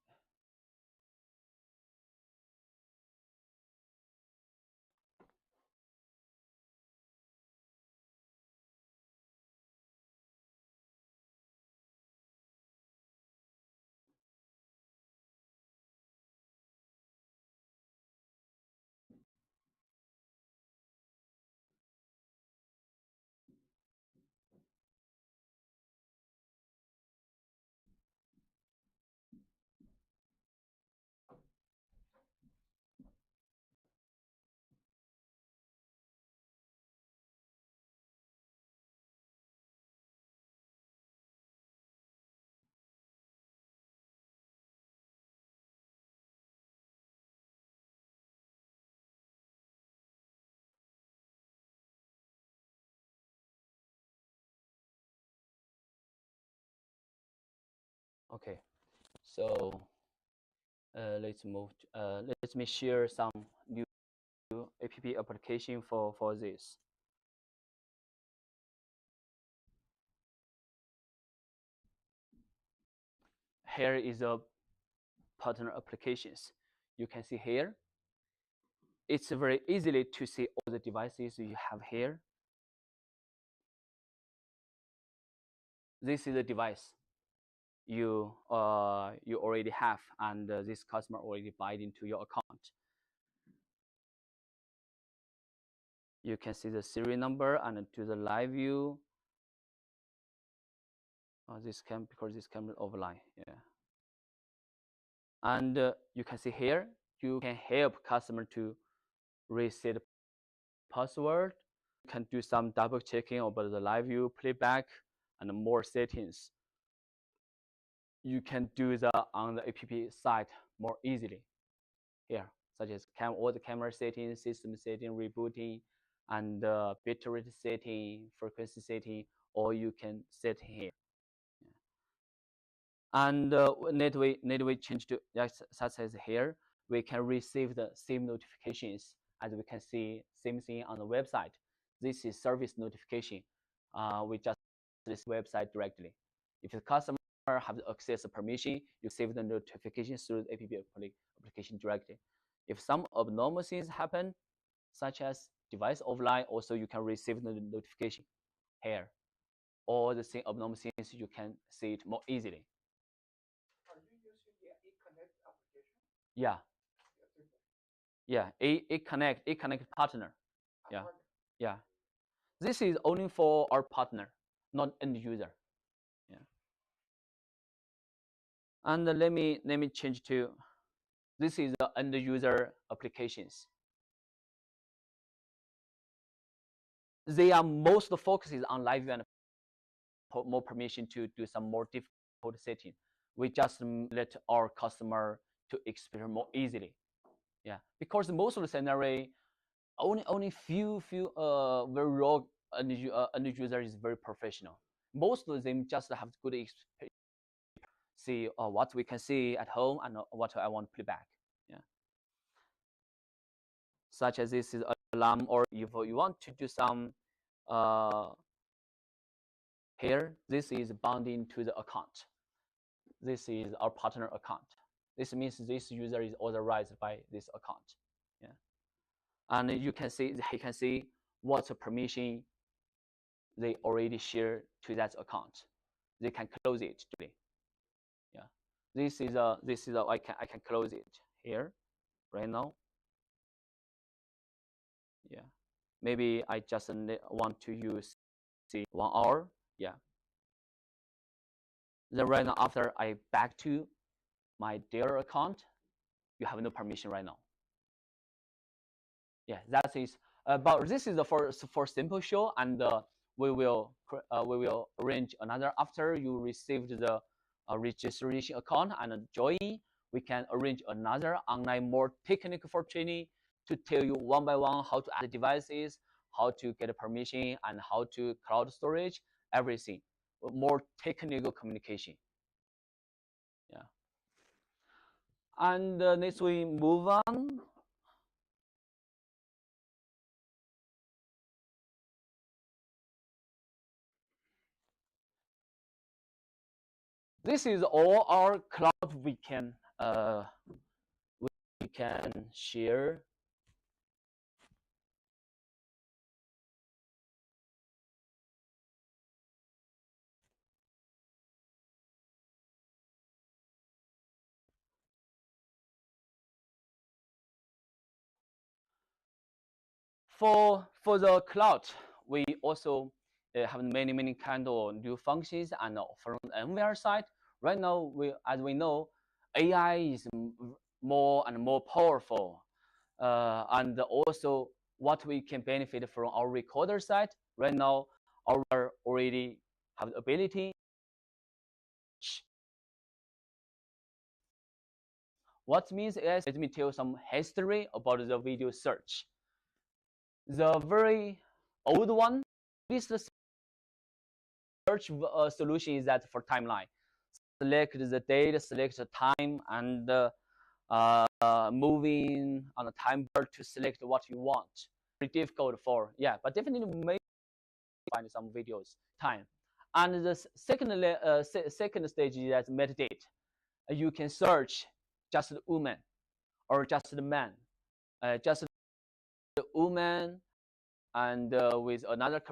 Okay, so let's move. Let me share some new app application for this. Here is a partner applications. You can see here. It's very easily to see all the devices you have here. This is the device you already have, and this customer already bought into your account. You can see the serial number and to the live view. Because this camera is offline, yeah. And you can see here, you can help customer to reset password. You can do some double checking about the live view, playback, and more settings. You can do that on the app site more easily here, such as all the camera settings, system setting, rebooting, and bitrate setting, frequency setting, or you can set here. And Netway change to such as here, we can receive the same notifications as we can see same thing on the website. This is service notification. We just this website directly. If the customer have access permission, you save the notification through the app application directly. If some abnormal things happen, such as device offline, also you can receive the notification here. All the same abnormal things, you can see it more easily. Are you using the eConnect application? Yeah. Yeah, eConnect partner. Yeah. Yeah. This is only for our partner, not end user. Yeah. And let me change to this is the end user applications. They are most focuses on live view and more permission to do some more difficult setting. We just let our customer to experiment more easily. Yeah, because most of the scenario, only few very raw end user is very professional. Most of them just have good experience. See what we can see at home and what I want to play back. Yeah. Such as this is alarm, or if you want to do some here, this is bounding to the account. This is our partner account. This means this user is authorized by this account. Yeah. And you can see he can see what permission they already share to that account. They can close it today. Yeah. This is I can close it here right now. Yeah. Maybe I just want to use 1 hour. Yeah. Then right now, after I back to my Dare account, you have no permission right now. Yeah, that is. But this is for simple show, and we will arrange another after you received the registration account and join. We can arrange another online more technical for training to tell you one by one how to add devices, how to get permission, and how to cloud storage, everything. More technical communication. Yeah. And next we move on. This is all our cloud we can share. For the cloud, we also have many kind of new functions, and from VMware side, right now as we know, AI is more and more powerful, and also what we can benefit from our recorder side. Right now, our already have the ability. What means is, let me tell some history about the video search. The very old one, this search solution is that for timeline. Select the date, select the time, and moving on the time bar to select what you want. Very difficult for, yeah, but definitely may find some videos time. And the second stage is that metadata. You can search just the woman or just the man, just the woman, and with another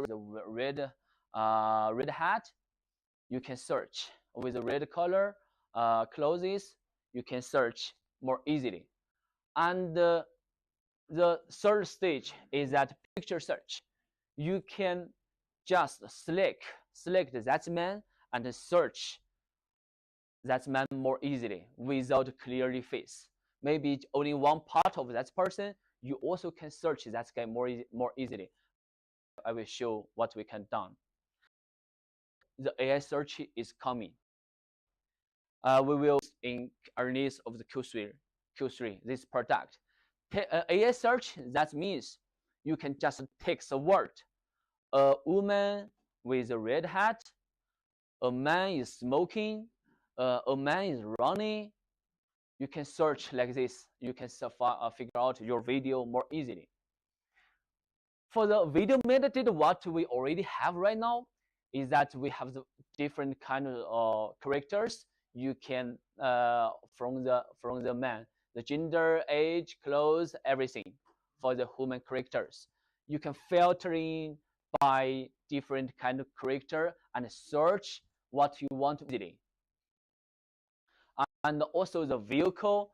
red red hat. You can search with the red color clothes. You can search more easily. And the third stage is that picture search. You can just select that man and search that man more easily without clearly face. Maybe only one part of that person. You also can search that guy more easily. I will show what we can done. The AI search is coming. We will in release of the Q3 this product. AI search, that means you can just text a word. A woman with a red hat, a man is smoking, a man is running. You can search like this. You can figure out your video more easily. For the video metadata, what we already have right now is that we have the different kind of characters. You can from the man, the gender, age, clothes, everything for the human characters. You can filtering by different kind of character and search what you want easily. And also the vehicle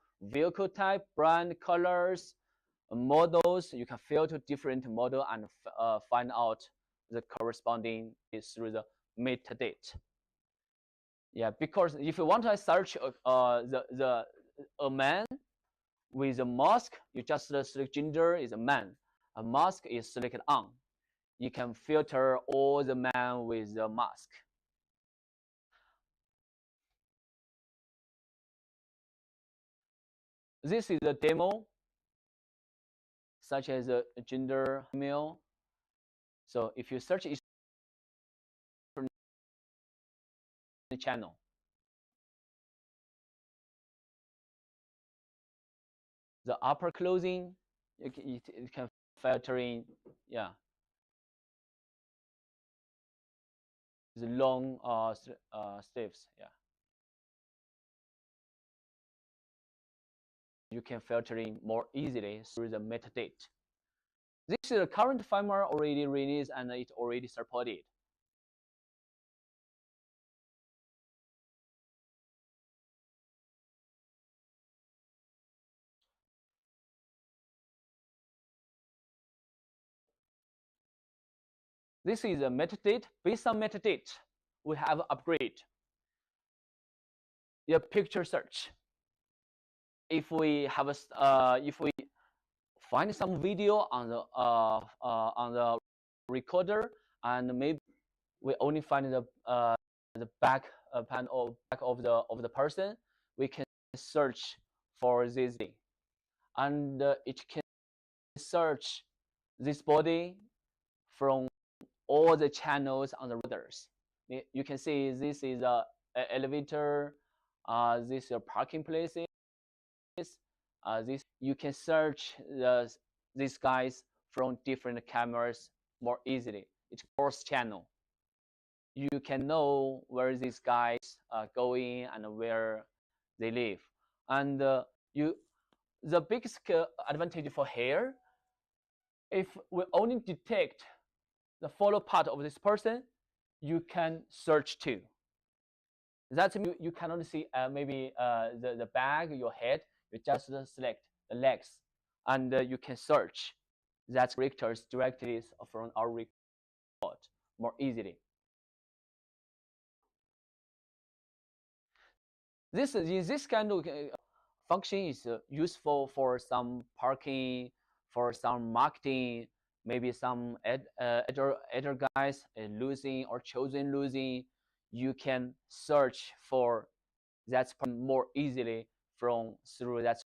type, brand, colors, models. You can filter different model and find out the corresponding is through the metadata. Yeah, because if you want to search a man with a mask, you just select gender is a man. A mask is selected on. You can filter all the man with a mask. This is a demo, such as a gender male. So if you search each channel, the upper clothing, it can filter in, yeah, the long sleeves, yeah. You can filter in more easily through the metadata. This is the current firmware already released and it already supported. This is a metadata. Based on metadata, we have upgrade. Your picture search. If we have if we find some video on the recorder, and maybe we only find the back panel of the person, we can search for this thing, and it can search this body from all the channels on the routers. You can see this is a elevator, this is parking places. This you can search these guys from different cameras more easily. It's cross channel. You can know where these guys are going and where they live. And the biggest advantage for here, if we only detect the follow part of this person, you can search too. That means you cannot see maybe the bag, your head. You just select the legs, and you can search that characters directly from our report more easily. This kind of function is useful for some parking, for some marketing, maybe some other guys losing or chosen losing. You can search for that more easily through that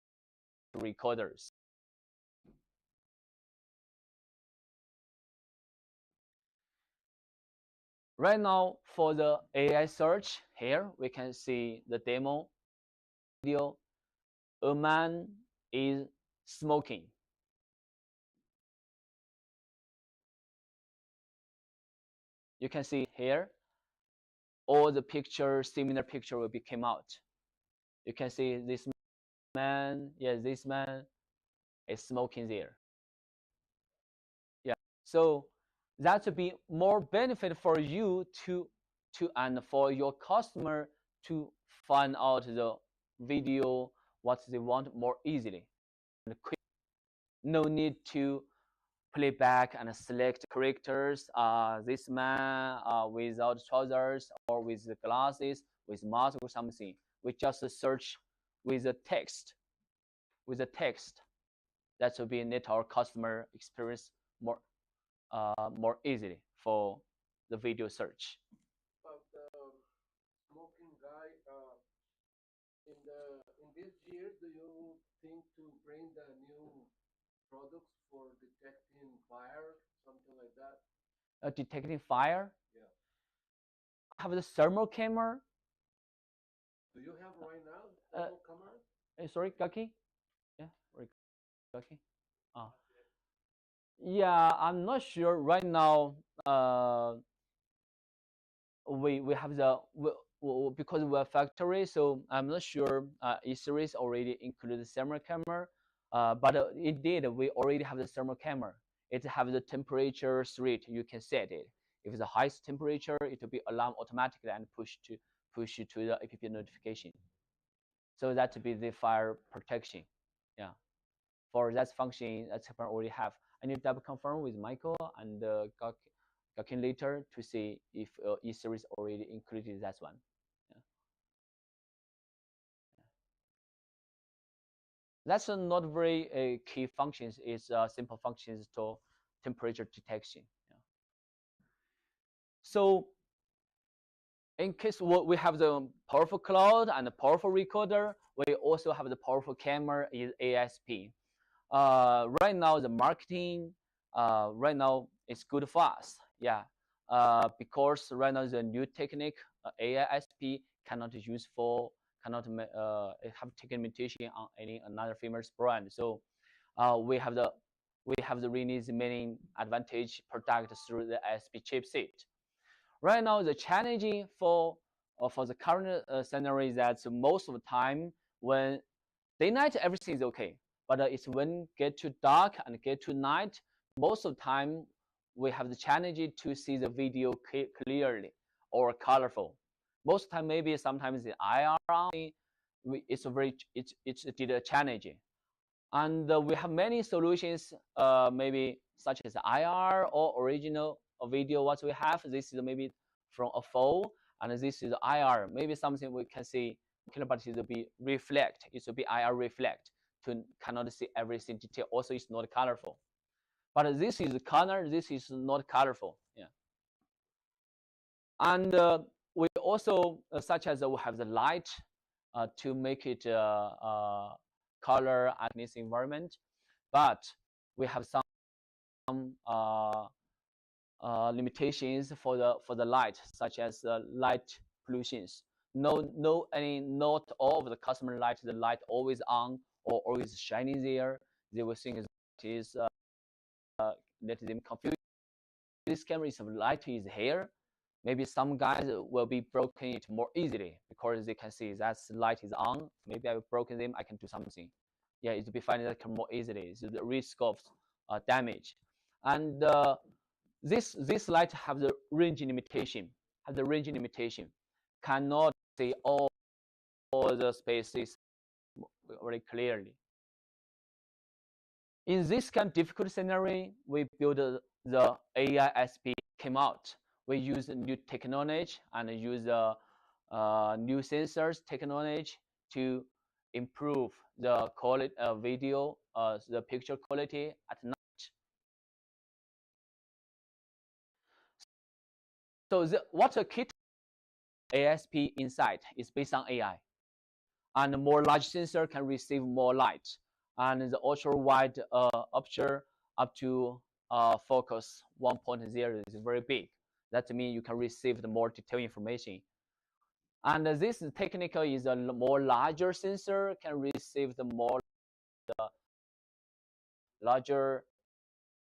recorders. Right now, for the AI search here, we can see the demo video. A man is smoking. You can see here, all the pictures, similar picture will be came out. You can see this man, yes, this man is smoking there. Yeah, so that would be more benefit for you to and for your customer to find out the video what they want more easily and quick. No need to play back and select characters. This man without trousers or with the glasses, with mask or something. We just search with the text. With the text, that will be make our customer experience more easily for the video search. But smoking guy, in this year, do you think to bring the new products for detecting fire, something like that? Detecting fire? Yeah. Have the thermal camera? Do you have right now thermal camera? Sorry, Gaki? Yeah, Gaki? Yeah, I'm not sure right now. We have the because we're a factory, so I'm not sure E-series already included the thermal camera. But it did. We already have the thermal camera. It have the temperature rate. You can set it. If it's the highest temperature, it will be alarm automatically and push it to the app notification. So that would be the fire protection. Yeah. For that function, that already have. I need to double confirm with Michael and Gakin later to see if E-series already included that one. Yeah. That's not very key functions. It's simple functions to temperature detection. Yeah. So in case we have the powerful cloud and the powerful recorder, we also have the powerful camera is ASP. Right now the marketing right now is good for us. Yeah, because right now the new technique AISP cannot use for cannot have technication on any another famous brand. So we have the release many advantage product through the ASP chipset. Right now the challenging for the current scenario is that most of the time when day night everything is okay, but it's when get to dark and get to night, most of the time we have the challenge to see the video clearly or colorful. Most of the time maybe sometimes the IR it's a challenging, and we have many solutions maybe such as IR or original video what we have. This is maybe from a phone, and this is IR, maybe something we can see, but it will be reflect, it will be IR reflect to cannot see everything detail. Also it's not colorful, but this is color, this is not colorful. Yeah. And we also such as we have the light to make it color at this environment, but we have some limitations for the light, such as light pollutions. Not all of the customer light, the light always on or always shining there. They will think it is let them confuse. This camera is light is here. Maybe some guys will be broken it more easily because they can see that light is on. Maybe I've broken them, I can do something. Yeah, it will be finding that more easily. So the risk of damage. And this light have the range limitation. Cannot see all the spaces very clearly. In this kind of difficult scenario, we build the AISP came out. We use new technology and use new sensors technology to improve the quality video, the picture quality at night. So what a kit ASP inside is based on AI, and more large sensor can receive more light, and the ultra wide aperture up to focus 1.0 is very big. That means you can receive the more detailed information. And this technique is a more larger sensor can receive the more larger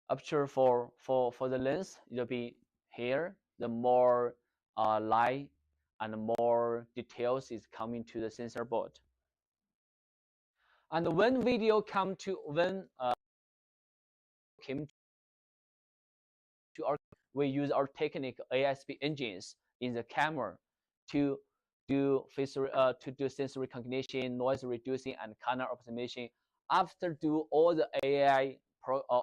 aperture for the lens. It will be here. The more light and more details is coming to the sensor board. And when video came to our, we use our technique ASP engines in the camera to do sensor recognition, noise reducing, and color optimization. After do all the AI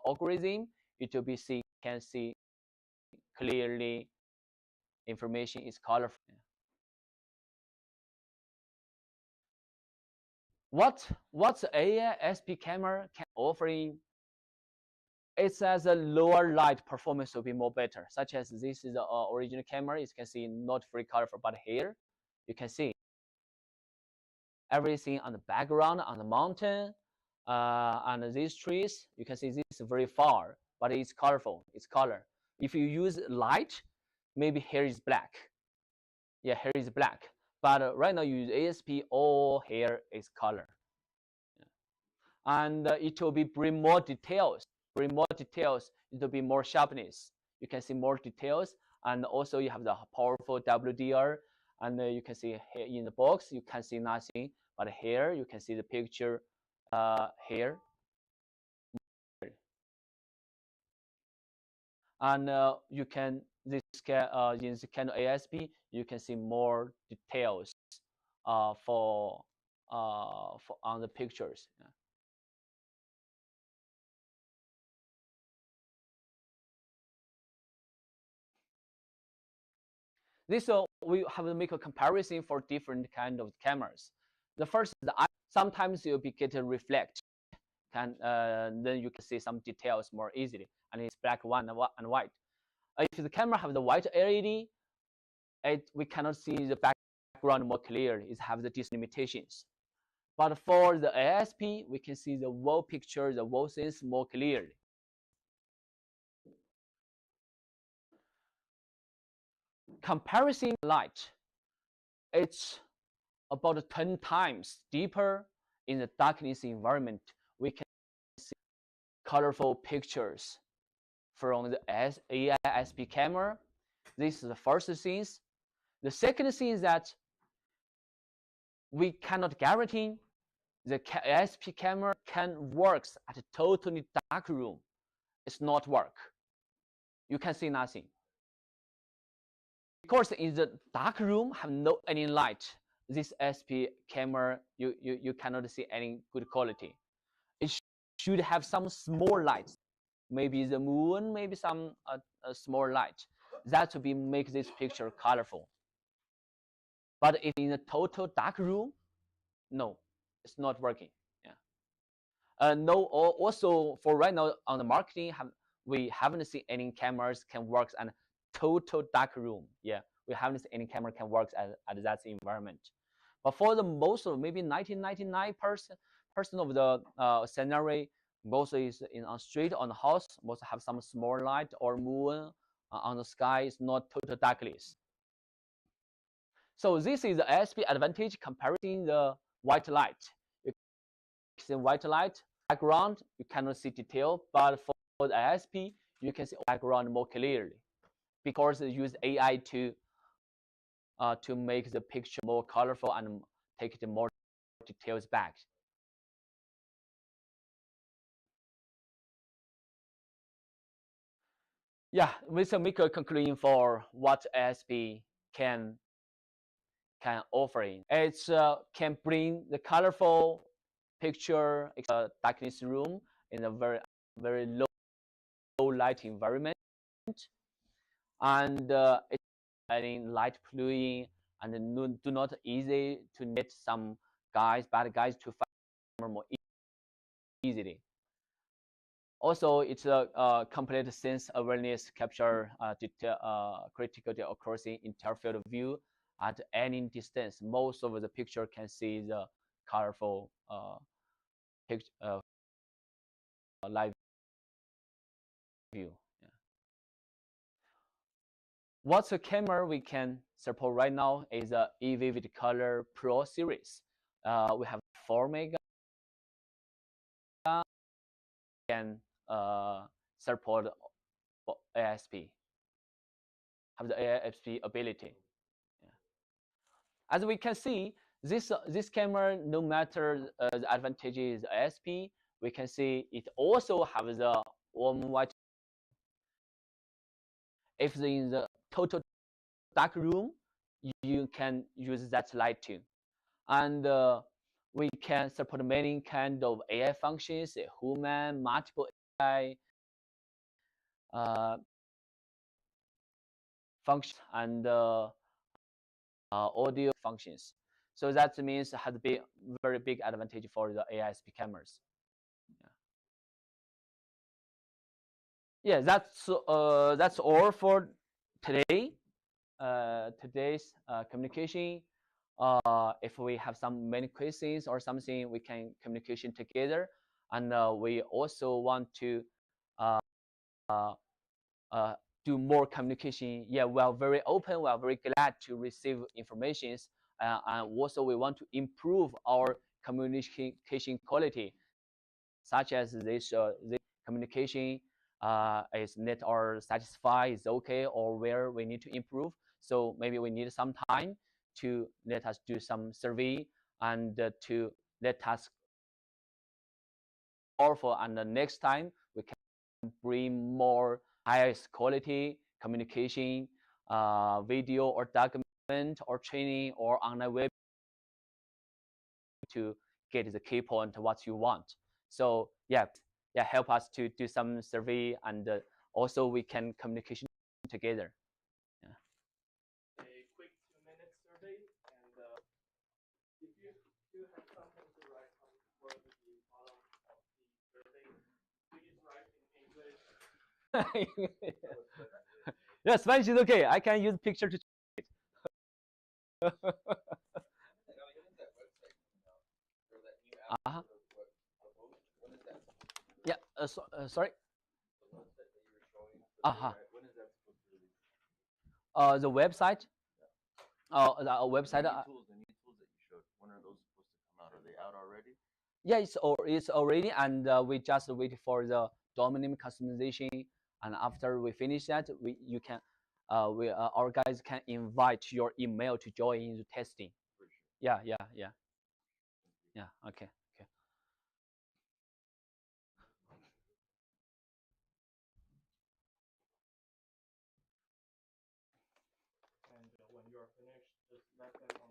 algorithm, it will be can see clearly information is colorful. What AISP camera can offering? It says a lower light performance will be more better, such as this is the original camera. You can see not very colorful, but here you can see everything on the background, on the mountain, and these trees. You can see this is very far, but it's colorful. It's color. If you use light, maybe here is black. Yeah, here is black. But right now you use ASP, all here is color. And it will be bring more details. It will be more sharpness. You can see more details, and also you have the powerful WDR, and you can see here in the box you can see nothing, but here you can see the picture here. And you can in the kind of ASP you can see more details for on the pictures. Yeah. This we have to make a comparison for different kind of cameras. The first is sometimes you'll be get a reflect, then you can see some details more easily, and it's black and white. If the camera have the white LED, we cannot see the background more clearly. It have the limitations. But for the ASP, we can see the whole picture, the whole things more clearly. Comparison light, it's about 10 times deeper in the darkness environment. We can see colorful pictures from the AISP camera. This is the first thing. The second thing is that we cannot guarantee the AISP camera can work at a totally dark room. It's not work. You can see nothing. Of course, in the dark room, have no any light. This AISP camera, you cannot see any good quality. It should have some small lights, maybe the moon, maybe some a small light. That would be make this picture colorful. But if in a total dark room, no, it's not working. Yeah. No. Also, for right now on the marketing, we haven't seen any cameras can work in total dark room. Yeah, we haven't seen any camera can work at that environment. But for the most of maybe 99% of the scenario, most is in on street on the house, most have some small light or moon on the sky is not total darkness. So this is the ASP advantage comparison the white light. You can see white light background, you cannot see detail, but for the ASP, you can see background more clearly because it uses AI to make the picture more colorful and take the more details back. Yeah, we can make a conclusion for what ASP can offer. It can bring the colorful picture darkness room in a very low light environment, and it's adding light polluting and do not easy to net some bad guys to find more easily. Also, it's a complete sense awareness capture critical accuracy interfield of view at any distance. Most of the picture can see the colorful live view. Yeah. What's a camera we can support right now is the eVivid Color Pro series. We have 4 mega can support ASP, have the ASP ability. Yeah. As we can see, this camera, no matter the advantages ASP, we can see it also has the warm white. If in the total dark room, you can use that light too, and we can support many kind of AI functions, human, multiple AI functions, and audio functions. So that means it has a very big advantage for the ASP cameras. Yeah, that's all for today. Today's communication. If we have many questions or something, we can communication together. And we also want to do more communication. Yeah, we are very open. We are very glad to receive informations. And also we want to improve our communication quality, such as this communication is net or satisfied, is okay, or where we need to improve. So maybe we need some time to let us do some survey and to let us powerful, and the next time we can bring more highest quality communication, video or document or training or online web to get the key point what you want. So yeah, help us to do some survey, and also we can communication together. Yeah. A quick 2-minute survey, and if you have something to write on for the bottom of the survey, please write in English. Yeah, Spanish is okay. I can use picture to. Uh-huh. Yeah, sorry. Uh-huh. The website. The website. The new tools that you showed, when are those supposed to come out? Are they out already? Yeah, it's already, and we just wait for the domain name customization, and after we finish that, our guys can invite your email to join the testing. For sure. Yeah. Okay. And when you are finished, just let them on